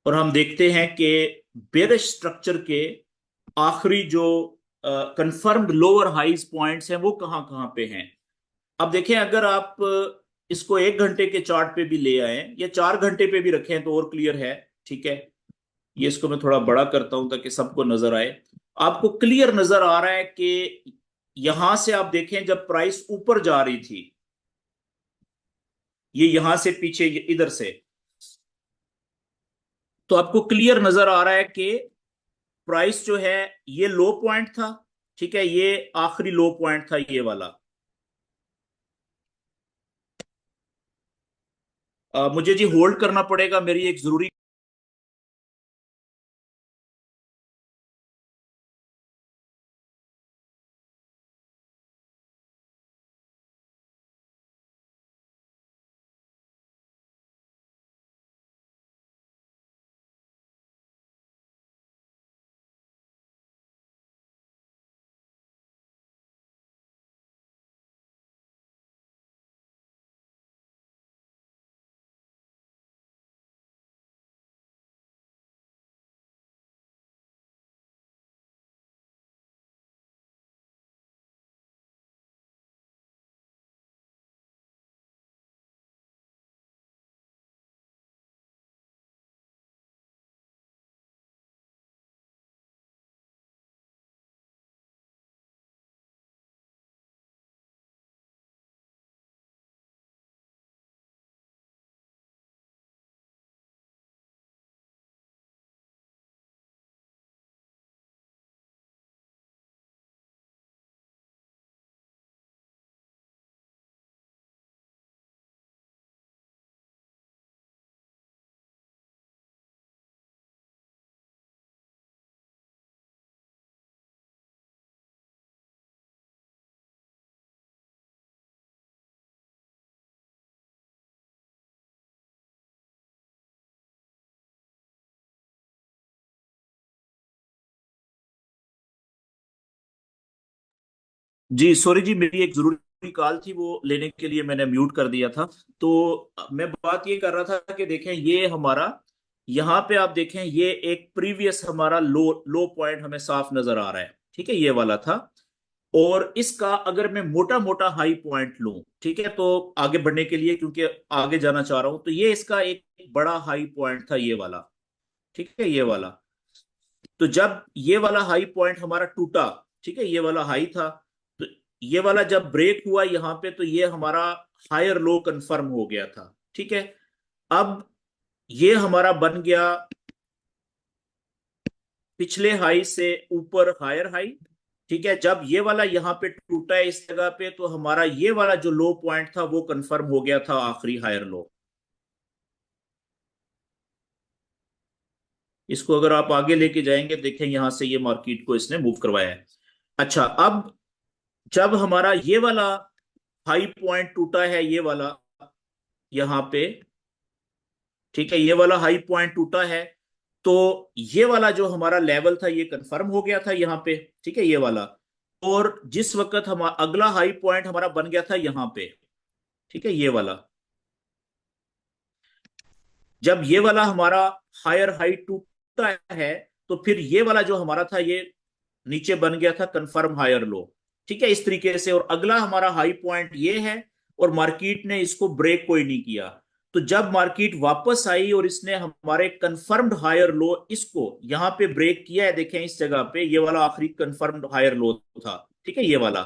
Speaker 1: और हम देखते हैं कि बेरिश स्ट्रक्चर के आखिरी जो कंफर्म्ड लोअर हाइज पॉइंट्स हैं वो कहाँ कहाँ पे हैं। अब देखें, अगर आप इसको 1 घंटे के चार्ट पे भी ले आए या 4 घंटे पे भी रखें तो और क्लियर है। ठीक है। ये इसको मैं थोड़ा बड़ा करता हूं ताकि सबको नजर आए। आपको क्लियर नजर आ रहा है कि यहां से आप देखें जब प्राइस ऊपर जा रही थी, ये यहां से पीछे इधर से, तो आपको क्लियर नजर आ रहा है कि प्राइस जो है ये लो पॉइंट था। ठीक है, ये आखिरी लो पॉइंट था ये वाला। मुझे जी होल्ड करना पड़ेगा, मेरी एक जरूरी। जी सॉरी जी, मेरी एक जरूरी कॉल थी, वो लेने के लिए मैंने म्यूट कर दिया था। तो मैं बात ये कर रहा था कि देखें ये हमारा, यहाँ पे आप देखें ये एक प्रीवियस हमारा लो लो पॉइंट हमें साफ नजर आ रहा है। ठीक है, ये वाला था। और इसका अगर मैं मोटा मोटा हाई पॉइंट लूं, ठीक है, तो आगे बढ़ने के लिए, क्योंकि आगे जाना चाह रहा हूं, तो ये इसका एक बड़ा हाई पॉइंट था ये वाला। ठीक है, ये वाला। तो जब ये वाला हाई पॉइंट हमारा टूटा, ठीक है, ये वाला हाई था, तो ये वाला जब ब्रेक हुआ यहां पे, तो ये हमारा हायर लो कंफर्म हो गया था। ठीक है। अब ये हमारा बन गया पिछले हाई से ऊपर हायर हाई। ठीक है, जब ये वाला यहाँ पे टूटा है इस जगह पे, तो हमारा ये वाला जो लो पॉइंट था वो कंफर्म हो गया था आखिरी हायर लो। इसको अगर आप आगे लेके जाएंगे, देखें यहां से ये मार्केट को इसने मूव करवाया है। अच्छा, अब जब हमारा ये वाला हाई पॉइंट टूटा है, ये वाला यहां पे, ठीक है, ये वाला हाई पॉइंट टूटा है, तो ये वाला जो हमारा लेवल था ये कंफर्म हो गया था यहाँ पे। ठीक है, ये वाला। और जिस वक्त हम अगला हाई पॉइंट हमारा बन गया था यहाँ पे, ठीक है, ये वाला, जब ये वाला हमारा हायर हाई टूटा है, तो फिर ये वाला जो हमारा था ये नीचे बन गया था कंफर्म हायर लो। ठीक है, इस तरीके से। और अगला हमारा हाई पॉइंट ये है, और मार्केट ने इसको ब्रेक कोई नहीं किया। तो जब मार्केट वापस आई और इसने हमारे कंफर्म्ड हायर लो इसको यहां पे ब्रेक किया है, देखें इस जगह पे ये वाला आखिरी कंफर्म्ड हायर लो था। ठीक है, ये वाला।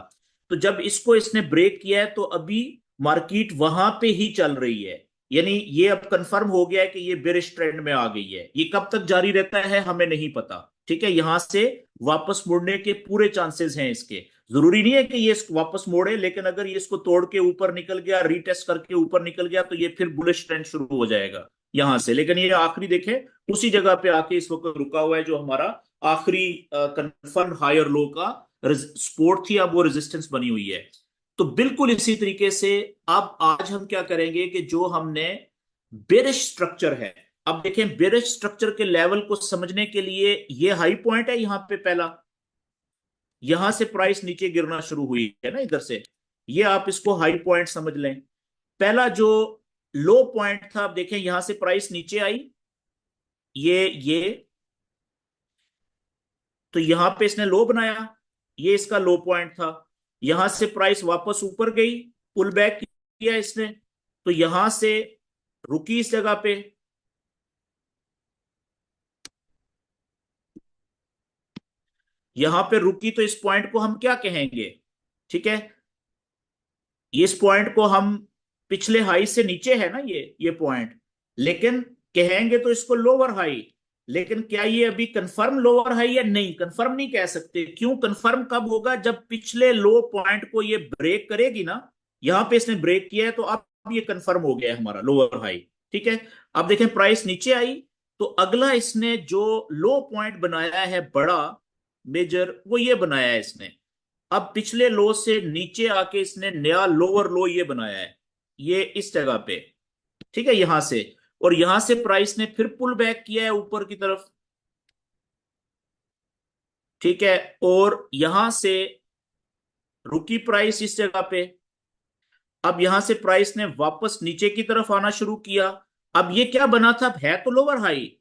Speaker 1: तो जब इसको इसने ब्रेक किया है, तो अभी मार्केट वहां पे ही चल रही है। यानी ये अब कंफर्म हो गया है कि ये बेरिश ट्रेंड में आ गई है। ये कब तक जारी रहता है हमें नहीं पता। ठीक है, यहां से वापस मुड़ने के पूरे चांसेस हैं इसके। जरूरी नहीं है कि ये वापस मोड़े, लेकिन अगर ये इसको तोड़ के ऊपर निकल गया, रीटेस्ट करके ऊपर निकल गया, तो ये फिर बुलिश ट्रेंड शुरू हो जाएगा यहां से। लेकिन ये आखिरी देखे उसी जगह पे आके इस वक्त रुका हुआ है, जो हमारा आखिरी कंफर्म हायर लो का सपोर्ट थी, अब वो रेजिस्टेंस बनी हुई है। तो बिल्कुल इसी तरीके से अब आज हम क्या करेंगे कि जो हमने बेरिश स्ट्रक्चर है, अब देखें बेरिश स्ट्रक्चर के लेवल को समझने के लिए ये हाई पॉइंट है यहां पे पहला, यहां से प्राइस नीचे गिरना शुरू हुई है ना इधर से, ये आप इसको हाई पॉइंट समझ लें। पहला जो लो पॉइंट था, अब देखें यहां से प्राइस नीचे आई, ये तो यहां पे इसने लो बनाया, ये इसका लो पॉइंट था। यहां से प्राइस वापस ऊपर गई, पुल बैक किया इसने, तो यहां से रुकी इस जगह पे। यहां पे रुकी तो इस पॉइंट को हम क्या कहेंगे? ठीक है, इस पॉइंट को हम पिछले हाई से नीचे है ना ये पॉइंट, लेकिन कहेंगे तो इसको लोअर हाई। लेकिन क्या ये अभी कंफर्म लोअर हाई है? नहीं, कंफर्म नहीं कह सकते। क्यों? कंफर्म कब होगा? जब पिछले लो पॉइंट को ये ब्रेक करेगी ना। यहां पे इसने ब्रेक किया है, तो अब ये कंफर्म हो गया है हमारा लोअर हाई। ठीक है, अब देखें प्राइस नीचे आई, तो अगला इसने जो लो पॉइंट बनाया है बड़ा मेजर, वो ये बनाया है इसने। अब पिछले लो से नीचे आके इसने नया लोअर लो ये बनाया है, ये इस जगह पे। ठीक है, यहां से, और यहां से प्राइस ने फिर पुल बैक किया है ऊपर की तरफ। ठीक है, और यहां से रुकी प्राइस इस जगह पे। अब यहां से प्राइस ने वापस नीचे की तरफ आना शुरू किया। अब ये क्या बना था? है तो लोअर हाई,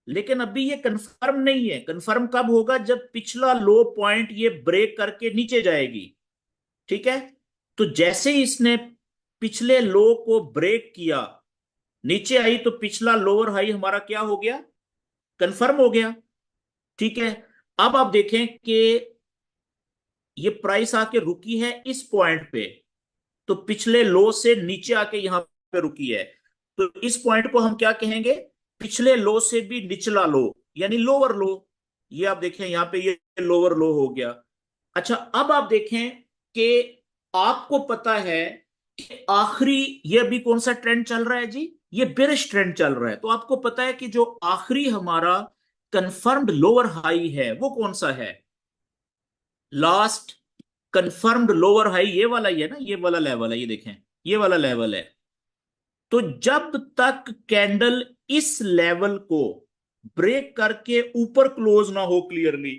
Speaker 1: लेकिन अभी ये कंफर्म नहीं है। कंफर्म कब होगा? जब पिछला लो पॉइंट ये ब्रेक करके नीचे जाएगी। ठीक है, तो जैसे ही इसने पिछले लो को ब्रेक किया, नीचे आई, तो पिछला लोअर हाई हमारा क्या हो गया? कंफर्म हो गया। ठीक है, अब आप देखें कि ये प्राइस आके रुकी है इस पॉइंट पे, तो पिछले लो से नीचे आके यहां पे रुकी है। तो इस पॉइंट को हम क्या कहेंगे? पिछले लो से भी निचला लो, यानी लोअर लो। ये आप देखें यहां पे ये लोअर लो हो गया। अच्छा, अब आप देखें कि आपको पता है कि आखिरी ये अभी कौन सा ट्रेंड चल रहा है जी? ये बेरिश ट्रेंड चल रहा है। तो आपको पता है कि जो आखिरी हमारा कंफर्म्ड लोअर हाई है वो कौन सा है? लास्ट कंफर्म्ड लोअर हाई ये वाला ही है ना, ये वाला लेवल है, ये देखें ये वाला लेवल है। तो जब तक कैंडल इस लेवल को ब्रेक करके ऊपर क्लोज ना हो क्लियरली,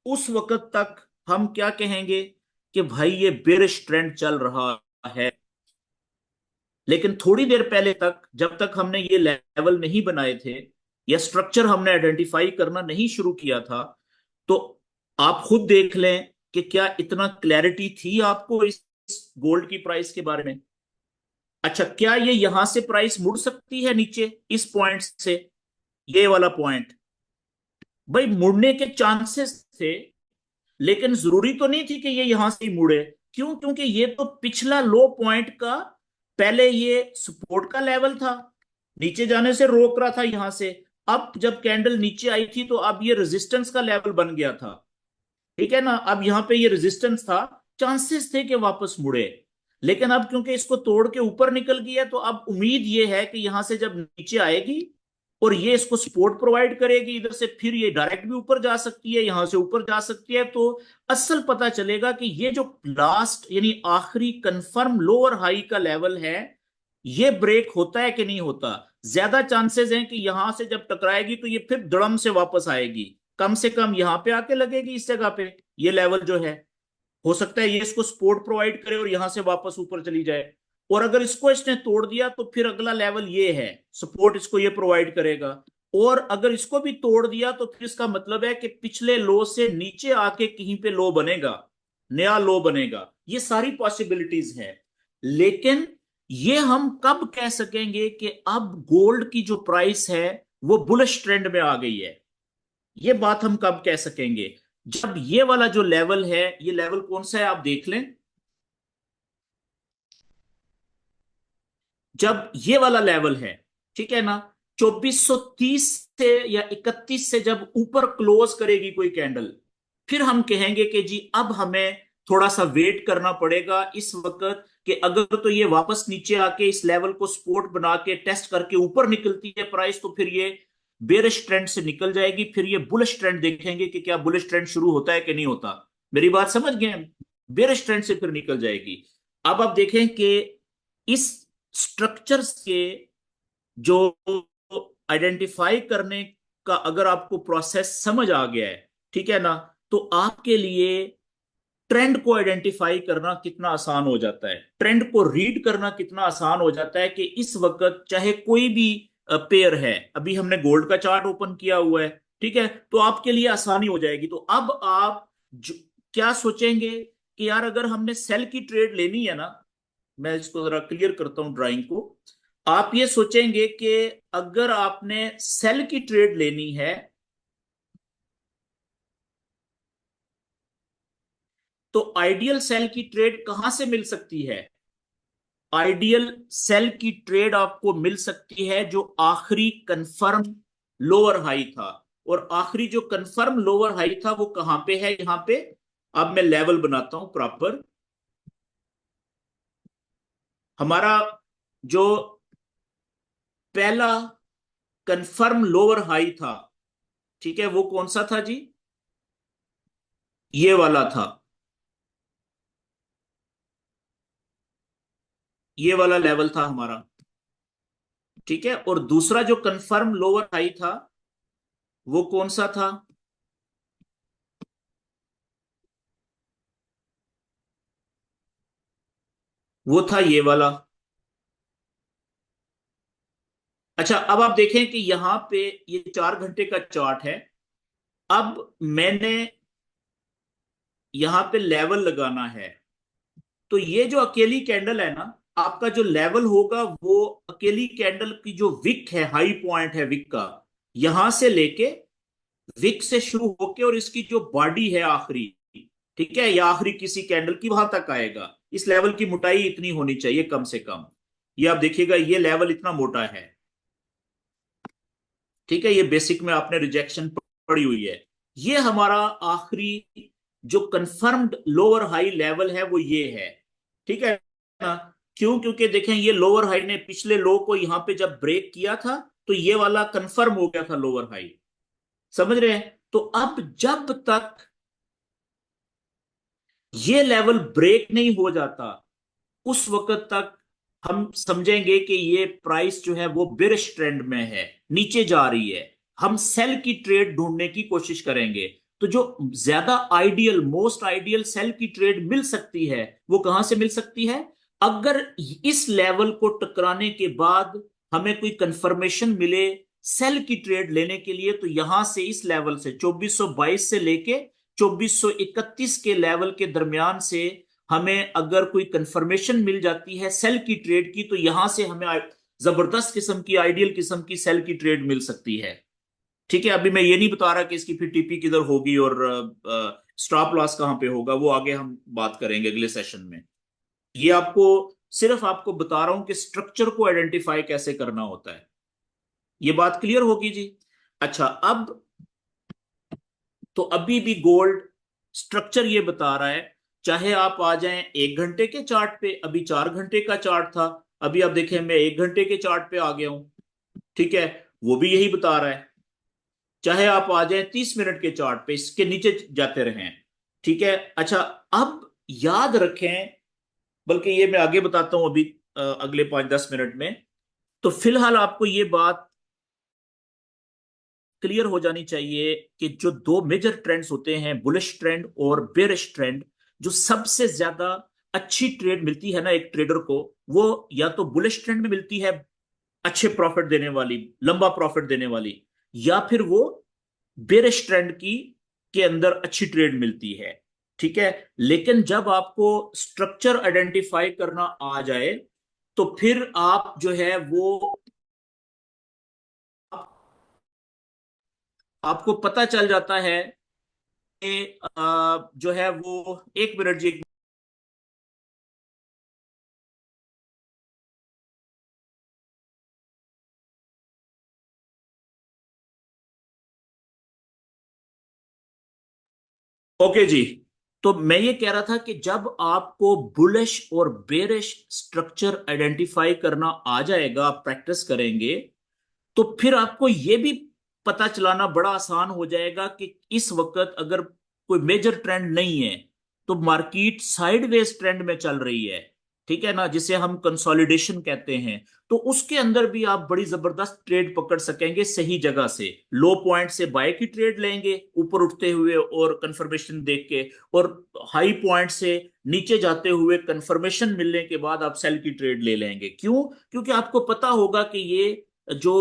Speaker 1: उस वक्त तक हम क्या कहेंगे कि भाई ये बेरिश ट्रेंड चल रहा है। लेकिन थोड़ी देर पहले तक, जब तक हमने ये लेवल नहीं बनाए थे या स्ट्रक्चर हमने आइडेंटिफाई करना नहीं शुरू किया था, तो आप खुद देख लें कि क्या इतना क्लैरिटी थी आपको इस गोल्ड की प्राइस के बारे में। अच्छा, क्या ये यहां से प्राइस मुड़ सकती है नीचे इस पॉइंट से? ये वाला पॉइंट, भाई मुड़ने के चांसेस थे, लेकिन जरूरी तो नहीं थी कि ये यहां से ही मुड़े। क्यों? क्योंकि ये तो पिछला लो पॉइंट का पहले ये सपोर्ट का लेवल था, नीचे जाने से रोक रहा था यहां से। अब जब कैंडल नीचे आई थी तो अब ये रेजिस्टेंस का लेवल बन गया था, ठीक है ना। अब यहां पे ये रेजिस्टेंस था, चांसेस थे कि वापस मुड़े, लेकिन अब क्योंकि इसको तोड़ के ऊपर निकल गई है तो अब उम्मीद ये है कि यहां से जब नीचे आएगी और ये इसको सपोर्ट प्रोवाइड करेगी इधर से, फिर ये डायरेक्ट भी ऊपर जा सकती है, यहां से ऊपर जा सकती है। तो असल पता चलेगा कि ये जो लास्ट यानी आखिरी कंफर्म लोअर हाई का लेवल है, ये ब्रेक होता है कि नहीं होता। ज्यादा चांसेस हैं कि यहां से जब टकराएगी तो ये फिर धड़म से वापस आएगी, कम से कम यहां पे आके लगेगी इस जगह पे, ये लेवल जो है। हो सकता है ये इसको सपोर्ट प्रोवाइड करे और यहां से वापस ऊपर चली जाए। और अगर इसको इसने तोड़ दिया तो फिर अगला लेवल ये है, सपोर्ट इसको ये प्रोवाइड करेगा। और अगर इसको भी तोड़ दिया तो फिर इसका मतलब है कि पिछले लो से नीचे आके कहीं पे लो बनेगा, नया लो बनेगा। ये सारी पॉसिबिलिटीज है। लेकिन ये हम कब कह सकेंगे कि अब गोल्ड की जो प्राइस है वो बुलिश ट्रेंड में आ गई है? ये बात हम कब कह सकेंगे? जब ये वाला जो लेवल है, ये लेवल कौन सा है आप देख लें। जब ये वाला लेवल है, ठीक है ना, 2430 से या 31 से जब ऊपर क्लोज करेगी कोई कैंडल, फिर हम कहेंगे कि जी अब हमें थोड़ा सा वेट करना पड़ेगा इस वक्त, कि अगर तो ये वापस नीचे आके इस लेवल को सपोर्ट बना के टेस्ट करके ऊपर निकलती है प्राइस, तो फिर ये बेरिश ट्रेंड से निकल जाएगी, फिर ये बुलिश ट्रेंड देखेंगे कि क्या बुलिश ट्रेंड शुरू होता है कि नहीं होता। मेरी बात समझ गए? बेरिश ट्रेंड से फिर निकल जाएगी। अब आप देखें कि इस स्ट्रक्चर्स के जो आइडेंटिफाई करने का अगर आपको प्रोसेस समझ आ गया है, ठीक है ना, तो आपके लिए ट्रेंड को आइडेंटिफाई करना कितना आसान हो जाता है, ट्रेंड को रीड करना कितना आसान हो जाता है। कि इस वक्त चाहे कोई भी पेयर है, अभी हमने गोल्ड का चार्ट ओपन किया हुआ है, ठीक है, तो आपके लिए आसानी हो जाएगी। तो अब आप क्या सोचेंगे कि यार अगर हमने सेल की ट्रेड लेनी है ना, मैं इसको जरा क्लियर करता हूं ड्राइंग को। आप ये सोचेंगे कि अगर आपने सेल की ट्रेड लेनी है तो आइडियल सेल की ट्रेड कहां से मिल सकती है? आइडियल सेल की ट्रेड आपको मिल सकती है जो आखिरी कंफर्म लोअर हाई था। और आखिरी जो कंफर्म लोअर हाई था वो कहां पे है? यहां पे। अब मैं लेवल बनाता हूं प्रॉपर। हमारा जो पहला कंफर्म लोअर हाई था, ठीक है, वो कौन सा था जी? ये वाला था, ये वाला लेवल था हमारा, ठीक है। और दूसरा जो कंफर्म लोअर हाई था वो कौन सा था? वो था ये वाला। अच्छा, अब आप देखें कि यहां पे ये 4 घंटे का चार्ट है। अब मैंने यहां पे लेवल लगाना है, तो ये जो अकेली कैंडल है ना, आपका जो लेवल होगा वो अकेली कैंडल की जो विक है, हाई पॉइंट है विक का, यहां से लेके विक से शुरू होके और इसकी जो बॉडी है आखिरी, ठीक है, या आखिरी किसी कैंडल की वहां तक आएगा। इस लेवल की मोटाई इतनी होनी चाहिए कम से कम। ये आप देखिएगा, ये लेवल इतना मोटा है, ठीक है। ये बेसिक में आपने रिजेक्शन पड़ी हुई है। ये हमारा आखिरी जो कंफर्म्ड लोअर हाई लेवल है वो ये है, ठीक है ना। क्यों? क्योंकि देखें ये लोअर हाई ने पिछले लो को यहां पे जब ब्रेक किया था तो ये वाला कंफर्म हो गया था लोअर हाई। समझ रहे हैं? तो अब जब तक ये लेवल ब्रेक नहीं हो जाता उस वक्त तक हम समझेंगे कि ये प्राइस जो है वो बिरिश ट्रेंड में है, नीचे जा रही है। हम सेल की ट्रेड ढूंढने की कोशिश करेंगे। तो जो ज्यादा आइडियल, मोस्ट आइडियल सेल की ट्रेड मिल सकती है वो कहां से मिल सकती है? अगर इस लेवल को टकराने के बाद हमें कोई कंफर्मेशन मिले सेल की ट्रेड लेने के लिए, तो यहां से इस लेवल से 2422 से लेके 2431 के लेवल के दरमियान से हमें अगर कोई कंफर्मेशन मिल जाती है सेल की ट्रेड की, तो यहां से हमें जबरदस्त किस्म की, आइडियल किस्म की सेल की ट्रेड मिल सकती है। ठीक है, अभी मैं ये नहीं बता रहा कि इसकी फिर टीपी किधर होगी और स्टॉप लॉस कहां पे होगा, वो आगे हम बात करेंगे अगले सेशन में। ये आपको, सिर्फ आपको बता रहा हूं कि स्ट्रक्चर को आइडेंटिफाई कैसे करना होता है। ये बात क्लियर होगी जी? अच्छा, अब तो अभी भी गोल्ड स्ट्रक्चर ये बता रहा है, चाहे आप आ जाएं 1 घंटे के चार्ट पे, अभी 4 घंटे का चार्ट था, अभी आप देखें मैं 1 घंटे के चार्ट पे आ गया हूं, ठीक है, वो भी यही बता रहा है। चाहे आप आ जाएं 30 मिनट के चार्ट पे, इसके नीचे जाते रहें, ठीक है। अच्छा, अब याद रखें, बल्कि ये मैं आगे बताता हूं अभी अगले 5-10 मिनट में। तो फिलहाल आपको ये बात क्लियर हो जानी चाहिए कि जो दो मेजर ट्रेंड्स होते हैं, बुलिश ट्रेंड और बेरिश ट्रेंड, जो सबसे ज्यादा अच्छी ट्रेड मिलती है ना एक ट्रेडर को, वो या तो बुलिश ट्रेंड में मिलती है, अच्छे प्रॉफिट देने वाली, लंबा प्रॉफिट देने वाली, या फिर वो बेरिश ट्रेंड की के अंदर अच्छी ट्रेड मिलती है, ठीक है। लेकिन जब आपको स्ट्रक्चर आइडेंटिफाई करना आ जाए, तो फिर आप जो है वो आपको पता चल जाता है कि जो है वो, 1 मिनट जी। ओके जी। तो मैं ये कह रहा था कि जब आपको बुलिश और बेरिश स्ट्रक्चर आइडेंटिफाई करना आ जाएगा, आप प्रैक्टिस करेंगे, तो फिर आपको ये भी पता चलाना बड़ा आसान हो जाएगा कि इस वक्त अगर कोई मेजर ट्रेंड नहीं है, तो मार्केट साइडवेज ट्रेंड में चल रही है, ठीक है ना, जिसे हम कंसोलिडेशन कहते हैं। तो उसके अंदर भी आप बड़ी जबरदस्त ट्रेड पकड़ सकेंगे सही जगह से, लो पॉइंट से बाय की ट्रेड लेंगे ऊपर उठते हुए और कंफर्मेशन देख के, और हाई पॉइंट से नीचे जाते हुए कंफर्मेशन मिलने के बाद आप सेल की ट्रेड ले लेंगे। क्यों? क्योंकि आपको पता होगा कि ये जो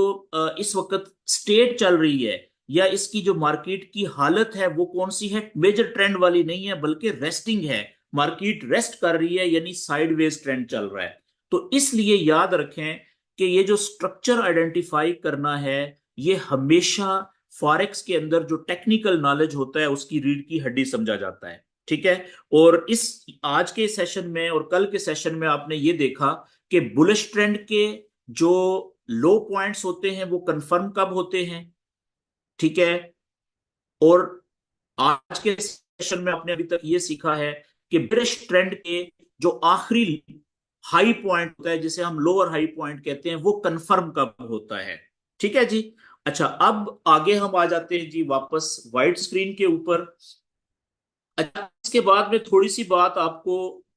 Speaker 1: इस वक्त स्टेट चल रही है, या इसकी जो मार्केट की हालत है वो कौन सी है, मेजर ट्रेंड वाली नहीं है, बल्कि रेस्टिंग है। मार्केट रेस्ट कर रही है, यानी साइडवेज ट्रेंड चल रहा है। तो इसलिए याद रखें कि ये जो स्ट्रक्चर आइडेंटिफाई करना है, ये हमेशा फॉरेक्स के अंदर जो टेक्निकल नॉलेज होता है उसकी रीढ़ की हड्डी समझा जाता है, ठीक है। और इस आज के सेशन में और कल के सेशन में आपने ये देखा कि बुलिश ट्रेंड के जो लो पॉइंट्स होते हैं वो कंफर्म कब होते हैं, ठीक है। और आज के सेशन में आपने अभी तक ये सीखा है कि बेरिश ट्रेंड के जो आखिरी हाई पॉइंट होता है, जिसे हम लोअर हाई पॉइंट कहते हैं, वो कंफर्म कब होता है, ठीक है जी। अच्छा, अब आगे हम आ जाते हैं जी वापस व्हाइट स्क्रीन के ऊपर। अच्छा, इसके बाद में थोड़ी सी बात आपको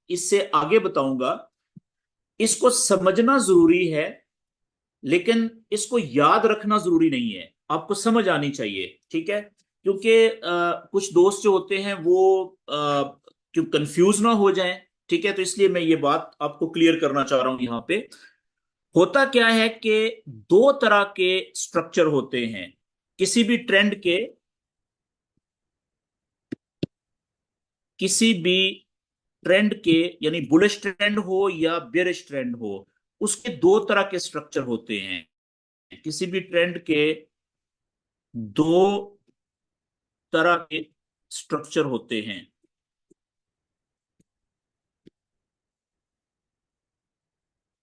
Speaker 1: इससे आगे बताऊंगा। इसको समझना जरूरी है, लेकिन इसको याद रखना जरूरी नहीं है, आपको समझ आनी चाहिए, ठीक है। क्योंकि कुछ दोस्त जो होते हैं वो क्यों कंफ्यूज ना हो जाएं, ठीक है, तो इसलिए मैं ये बात आपको क्लियर करना चाह रहा हूं यहां पे। होता क्या है कि दो तरह के स्ट्रक्चर होते हैं किसी भी ट्रेंड के, किसी भी ट्रेंड के, यानी बुलिश ट्रेंड हो या बेरिश ट्रेंड हो, उसके दो तरह के स्ट्रक्चर होते हैं। किसी भी ट्रेंड के दो तरह के स्ट्रक्चर होते हैं।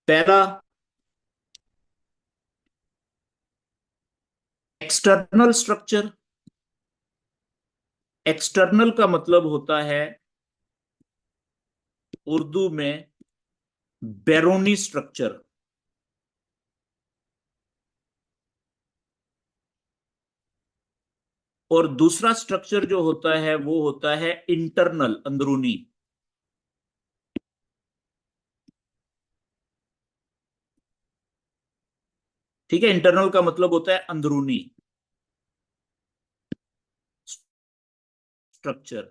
Speaker 1: पहला, एक्सटर्नल स्ट्रक्चर। एक्सटर्नल का मतलब होता है उर्दू में बैरोनी स्ट्रक्चर। और दूसरा स्ट्रक्चर जो होता है वो होता है इंटरनल, अंदरूनी। ठीक है, इंटरनल का मतलब होता है अंदरूनी स्ट्रक्चर।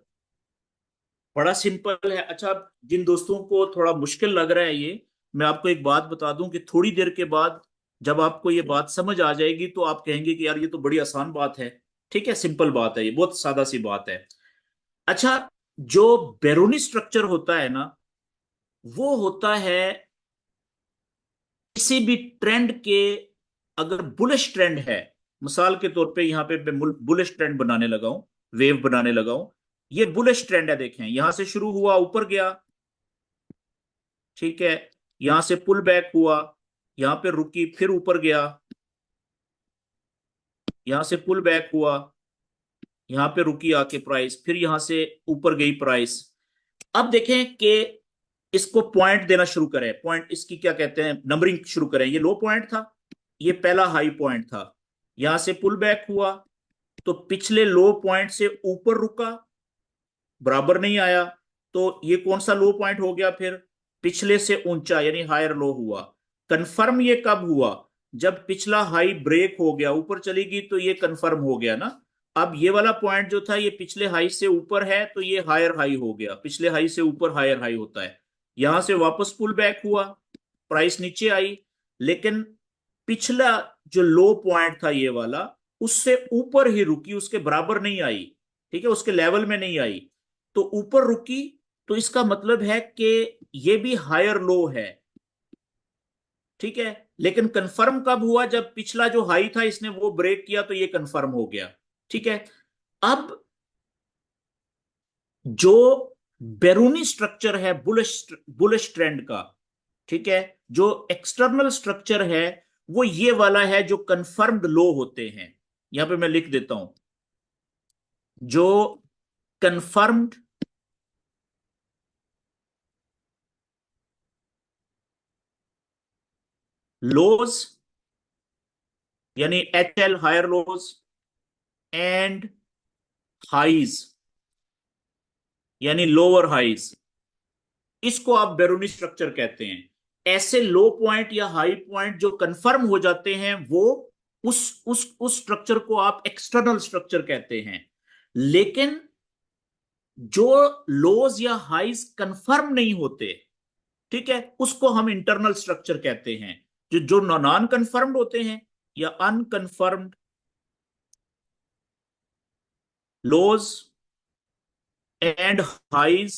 Speaker 1: बड़ा सिंपल है। अच्छा, जिन दोस्तों को थोड़ा मुश्किल लग रहा है ये, मैं आपको एक बात बता दूं कि थोड़ी देर के बाद जब आपको ये बात समझ आ जाएगी तो आप कहेंगे कि यार ये तो बड़ी आसान बात है, ठीक है, सिंपल बात है, ये बहुत सादा सी बात है। अच्छा, जो बैरोनी स्ट्रक्चर होता है ना, वो होता है किसी भी ट्रेंड के, अगर बुलिश ट्रेंड है, मिसाल के तौर पे यहां पे मैं बुलिश ट्रेंड बनाने लगा हूं, वेव बनाने लगा हूं, ये बुलिश ट्रेंड है, देखें यहां से शुरू हुआ, ऊपर गया, ठीक है, यहां से पुल बैक हुआ, यहां पे रुकी, फिर ऊपर गया, यहां से पुल बैक हुआ, यहां पे रुकी आके प्राइस, फिर यहां से ऊपर गई प्राइस। अब देखें कि इसको पॉइंट देना शुरू करें, पॉइंट इसकी क्या कहते हैं, नंबरिंग शुरू करें। ये लो पॉइंट था, ये पहला हाई पॉइंट था, यहां से पुल बैक हुआ तो पिछले लो पॉइंट से ऊपर रुका, बराबर नहीं आया, तो ये कौन सा लो पॉइंट हो गया फिर, पिछले से ऊंचा यानी हायर लो हुआ। कंफर्म ये कब हुआ, जब पिछला हाई ब्रेक हो गया, ऊपर चली गई तो ये कंफर्म हो गया ना। अब ये वाला पॉइंट जो था ये पिछले हाई से ऊपर है तो ये हायर हाई हो गया, पिछले हाई से ऊपर हायर हाई होता है। यहां से वापस पुल बैक हुआ, प्राइस नीचे आई, लेकिन पिछला जो लो पॉइंट था ये वाला, उससे ऊपर ही रुकी, उसके बराबर नहीं आई, ठीक है, उसके लेवल में नहीं आई, तो ऊपर रुकी, तो इसका मतलब है कि ये भी हायर लो है, ठीक है। लेकिन कंफर्म कब हुआ, जब पिछला जो हाई था इसने वो ब्रेक किया तो ये कंफर्म हो गया, ठीक है। अब जो बैरूनी स्ट्रक्चर है बुलिश बुलिश ट्रेंड का, ठीक है, जो एक्सटर्नल स्ट्रक्चर है वो ये वाला है जो कंफर्म्ड लो होते हैं। यहां पे मैं लिख देता हूं, जो कंफर्म्ड लोज यानी H L higher lows and highs यानी लोअर हाइज, इसको आप बैरूनी स्ट्रक्चर कहते हैं। ऐसे लो पॉइंट या हाई पॉइंट जो कंफर्म हो जाते हैं वो उस स्ट्रक्चर को आप एक्सटर्नल स्ट्रक्चर कहते हैं। लेकिन जो लोज या हाइज कंफर्म नहीं होते, ठीक है, उसको हम इंटरनल स्ट्रक्चर कहते हैं। जो जो नॉन कंफर्म्ड होते हैं या अनकंफर्म्ड लोज एंड हाइज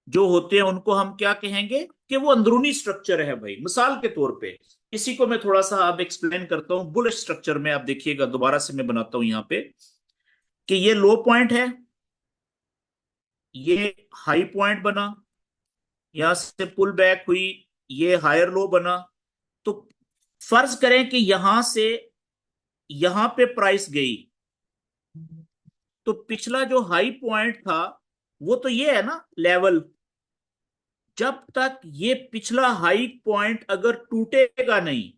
Speaker 1: जो होते हैं उनको हम क्या कहेंगे कि वो अंदरूनी स्ट्रक्चर है भाई। मिसाल के तौर पे इसी को मैं थोड़ा सा अब एक्सप्लेन करता हूं बुलिश स्ट्रक्चर में। आप देखिएगा, दोबारा से मैं बनाता हूं यहां पे कि ये लो पॉइंट है, ये हाई पॉइंट बना, यहां से पुल बैक हुई, ये हायर लो बना। तो फर्ज करें कि यहां से यहां पे प्राइस गई, तो पिछला जो हाई पॉइंट था वो तो ये है ना लेवल। जब तक ये पिछला हाई पॉइंट अगर टूटेगा नहीं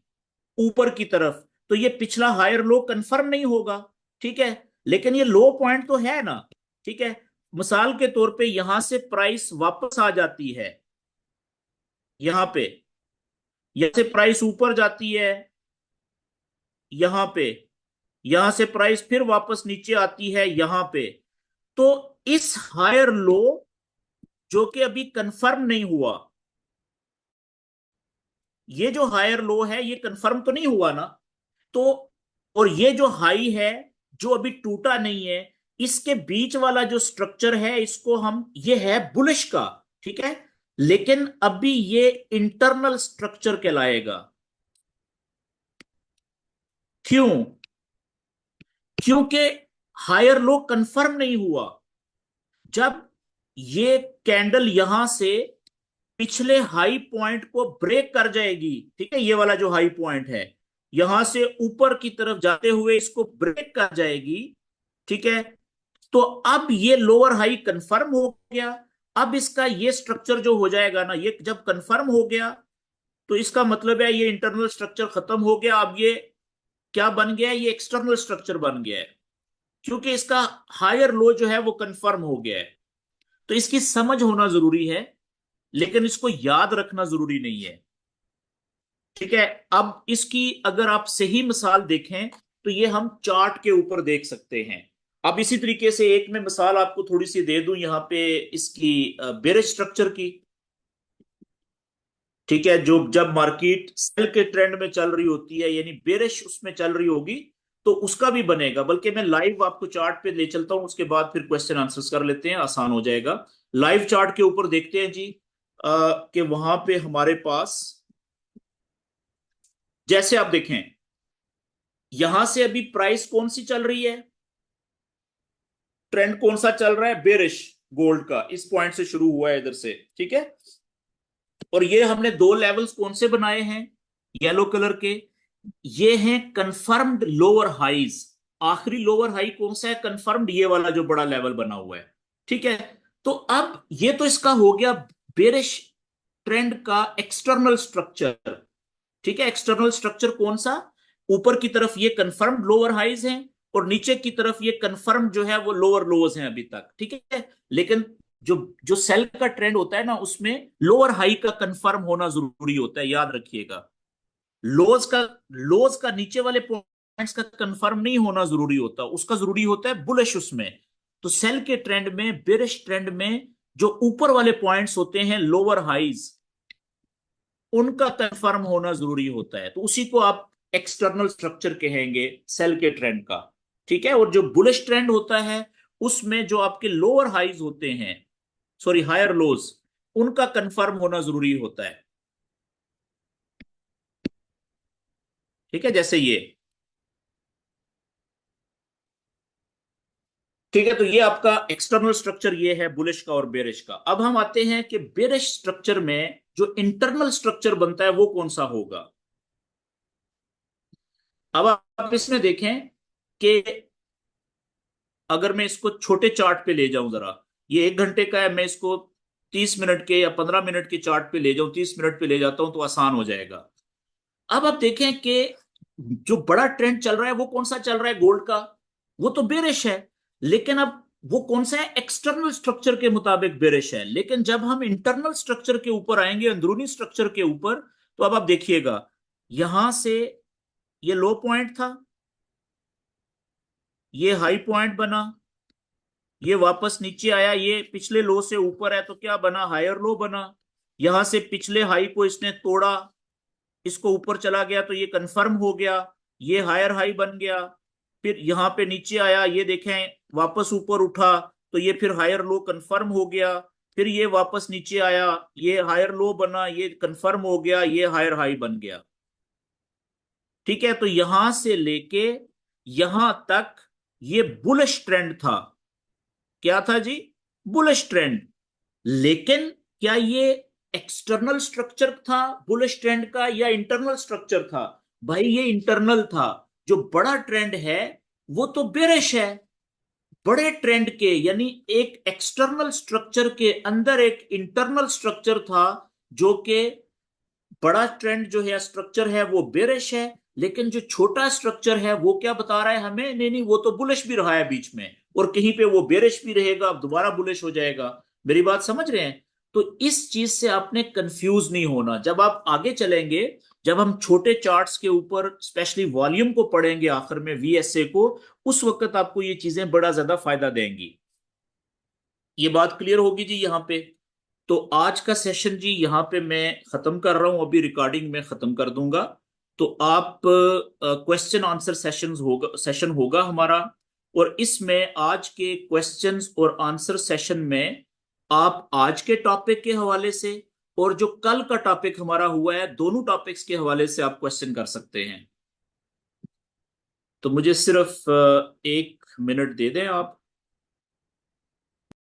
Speaker 1: ऊपर की तरफ, तो ये पिछला हायर लो कंफर्म नहीं होगा, ठीक है। लेकिन ये लो पॉइंट तो है ना, ठीक है। मिसाल के तौर पे यहां से प्राइस वापस आ जाती है, यहां पे, यहां से प्राइस ऊपर जाती है, यहां पे, यहां से प्राइस फिर वापस नीचे आती है यहां पे। तो इस हायर लो जो कि अभी कंफर्म नहीं हुआ, ये जो हायर लो है ये कंफर्म तो नहीं हुआ ना, तो और ये जो हाई है जो अभी टूटा नहीं है, इसके बीच वाला जो स्ट्रक्चर है इसको हम, ये है बुलिश का, ठीक है। लेकिन अभी ये इंटरनल स्ट्रक्चर कहलाएगा। क्यों, क्योंकि हायर लो कंफर्म नहीं हुआ। जब ये कैंडल यहां से पिछले हाई पॉइंट को ब्रेक कर जाएगी, ठीक है, ये वाला जो हाई पॉइंट है यहां से ऊपर की तरफ जाते हुए इसको ब्रेक कर जाएगी, ठीक है, तो अब ये लोअर हाई कंफर्म हो गया। अब इसका ये स्ट्रक्चर जो हो जाएगा ना, ये जब कंफर्म हो गया तो इसका मतलब है ये इंटरनल स्ट्रक्चर खत्म हो गया। अब ये क्या बन गया है, ये एक्सटर्नल स्ट्रक्चर बन गया है, क्योंकि इसका हायर लो जो है वो कंफर्म हो गया है। तो इसकी समझ होना जरूरी है, लेकिन इसको याद रखना जरूरी नहीं है, ठीक है। अब इसकी अगर आप सही मिसाल देखें तो ये हम चार्ट के ऊपर देख सकते हैं। अब इसी तरीके से एक मैं मिसाल आपको थोड़ी सी दे दूं यहां पे इसकी बेरिश स्ट्रक्चर की, ठीक है, जो जब मार्केट सेल के ट्रेंड में चल रही होती है यानी बेरिश उसमें चल रही होगी तो उसका भी बनेगा। बल्कि मैं लाइव आपको चार्ट पे ले चलता हूं, उसके बाद फिर क्वेश्चन आंसर्स कर लेते हैं, आसान हो जाएगा। लाइव चार्ट के ऊपर देखते हैं जी, कि वहां पे हमारे पास जैसे आप देखें यहां से अभी प्राइस कौन सी चल रही है, ट्रेंड कौन सा चल रहा है, बेरिश गोल्ड का, इस पॉइंट से शुरू हुआ है इधर से, ठीक है। और ये हमने दो लेवल्स कौन से बनाए हैं येलो कलर के, ये हैं कंफर्म्ड लोअर हाइज, आखिरी लोअर हाई कौन सा है, कंफर्म्ड, ये वाला जो बड़ा लेवल बना हुआ है। ठीक है, तो अब ये तो इसका हो गया बेरिश ट्रेंड का एक्सटर्नल स्ट्रक्चर। ठीक है, एक्सटर्नल स्ट्रक्चर कौन सा, ऊपर की तरफ ये कंफर्म्ड लोअर हाइज हैं और नीचे की तरफ ये कंफर्म जो है वो लोअर लोज हैं अभी तक। ठीक है, लेकिन जो जो सेल का ट्रेंड होता है ना, उसमें लोअर हाई का कंफर्म होना जरूरी होता है, याद रखिएगा। लोज का लोज का नीचे वाले पॉइंट्स का कंफर्म नहीं होना जरूरी होता, उसका जरूरी होता है बुलिश उसमें। तो सेल के ट्रेंड में, बेरिश ट्रेंड में, जो ऊपर वाले पॉइंट्स होते हैं लोअर हाइज, उनका कंफर्म होना जरूरी होता है। तो उसी को आप एक्सटर्नल स्ट्रक्चर कहेंगे सेल के ट्रेंड का। ठीक है, और जो बुलिश ट्रेंड होता है उसमें जो आपके लोअर हाइज होते हैं, सॉरी हायर लोज, उनका कंफर्म होना जरूरी होता है। ठीक है, जैसे ये। ठीक है, तो ये आपका एक्सटर्नल स्ट्रक्चर ये है बुलिश का और बेरिश का। अब हम आते हैं कि बेरिश स्ट्रक्चर में जो इंटरनल स्ट्रक्चर बनता है वो कौन सा होगा। अब आप इसमें देखें कि अगर मैं इसको छोटे चार्ट पे ले जाऊं जरा, ये 1 घंटे का है, मैं इसको 30 मिनट के या 15 मिनट के चार्ट पे ले जाऊं, 30 मिनट पे ले जाता हूं तो आसान हो जाएगा। अब आप देखें कि जो बड़ा ट्रेंड चल रहा है वो कौन सा चल रहा है, गोल्ड का, वो तो बेरिश है। लेकिन अब वो कौन सा है, एक्सटर्नल स्ट्रक्चर के मुताबिक बेरिश है। लेकिन जब हम इंटरनल स्ट्रक्चर के ऊपर आएंगे, अंदरूनी स्ट्रक्चर के ऊपर, तो अब आप देखिएगा, यहां से ये लो पॉइंट था, ये हाई पॉइंट बना, ये वापस नीचे आया, ये पिछले लो से ऊपर है तो क्या बना, हायर लो बना। यहां से पिछले हाई को इसने तोड़ा, इसको ऊपर चला गया तो ये कंफर्म हो गया, ये हायर हाई बन गया। फिर यहां पे नीचे आया, ये देखें वापस ऊपर उठा, तो ये फिर हायर लो कंफर्म हो गया। फिर ये वापस नीचे आया, ये हायर लो बना, ये कंफर्म हो गया, ये हायर हाई बन गया। ठीक है, तो यहां से लेके यहां तक ये बुलिश ट्रेंड था। क्या था जी, बुलिश ट्रेंड। लेकिन क्या ये एक्सटर्नल स्ट्रक्चर था बुलिश ट्रेंड का या इंटरनल स्ट्रक्चर था? भाई ये इंटरनल था। जो बड़ा ट्रेंड है वो तो बेरिश है। बड़े ट्रेंड के यानी एक एक्सटर्नल स्ट्रक्चर के अंदर एक इंटरनल स्ट्रक्चर था, जो कि बड़ा ट्रेंड जो है स्ट्रक्चर है वो बेरिश है। लेकिन जो छोटा स्ट्रक्चर है वो क्या बता रहा है हमें, नहीं नहीं वो तो बुलिश भी रहा है बीच में, और कहीं पे वो बेरिश भी रहेगा, अब दोबारा बुलिश हो जाएगा। मेरी बात समझ रहे हैं? तो इस चीज से आपने कंफ्यूज नहीं होना। जब आप आगे चलेंगे, जब हम छोटे चार्ट्स के ऊपर स्पेशली वॉल्यूम को पढ़ेंगे आखिर में, वीएसए को, उस वक्त आपको ये चीजें बड़ा ज्यादा फायदा देंगी। ये बात क्लियर होगी जी यहाँ पे? तो आज का सेशन जी यहाँ पे मैं खत्म कर रहा हूं, अभी रिकॉर्डिंग में खत्म कर दूंगा। तो आप क्वेश्चन आंसर सेशन होगा हमारा, और इसमें आज के क्वेश्चंस और आंसर सेशन में आप आज के टॉपिक के हवाले से और जो कल का टॉपिक हमारा हुआ है, दोनों टॉपिक्स के हवाले से आप क्वेश्चन कर सकते हैं। तो मुझे सिर्फ 1 मिनट दे दें आप।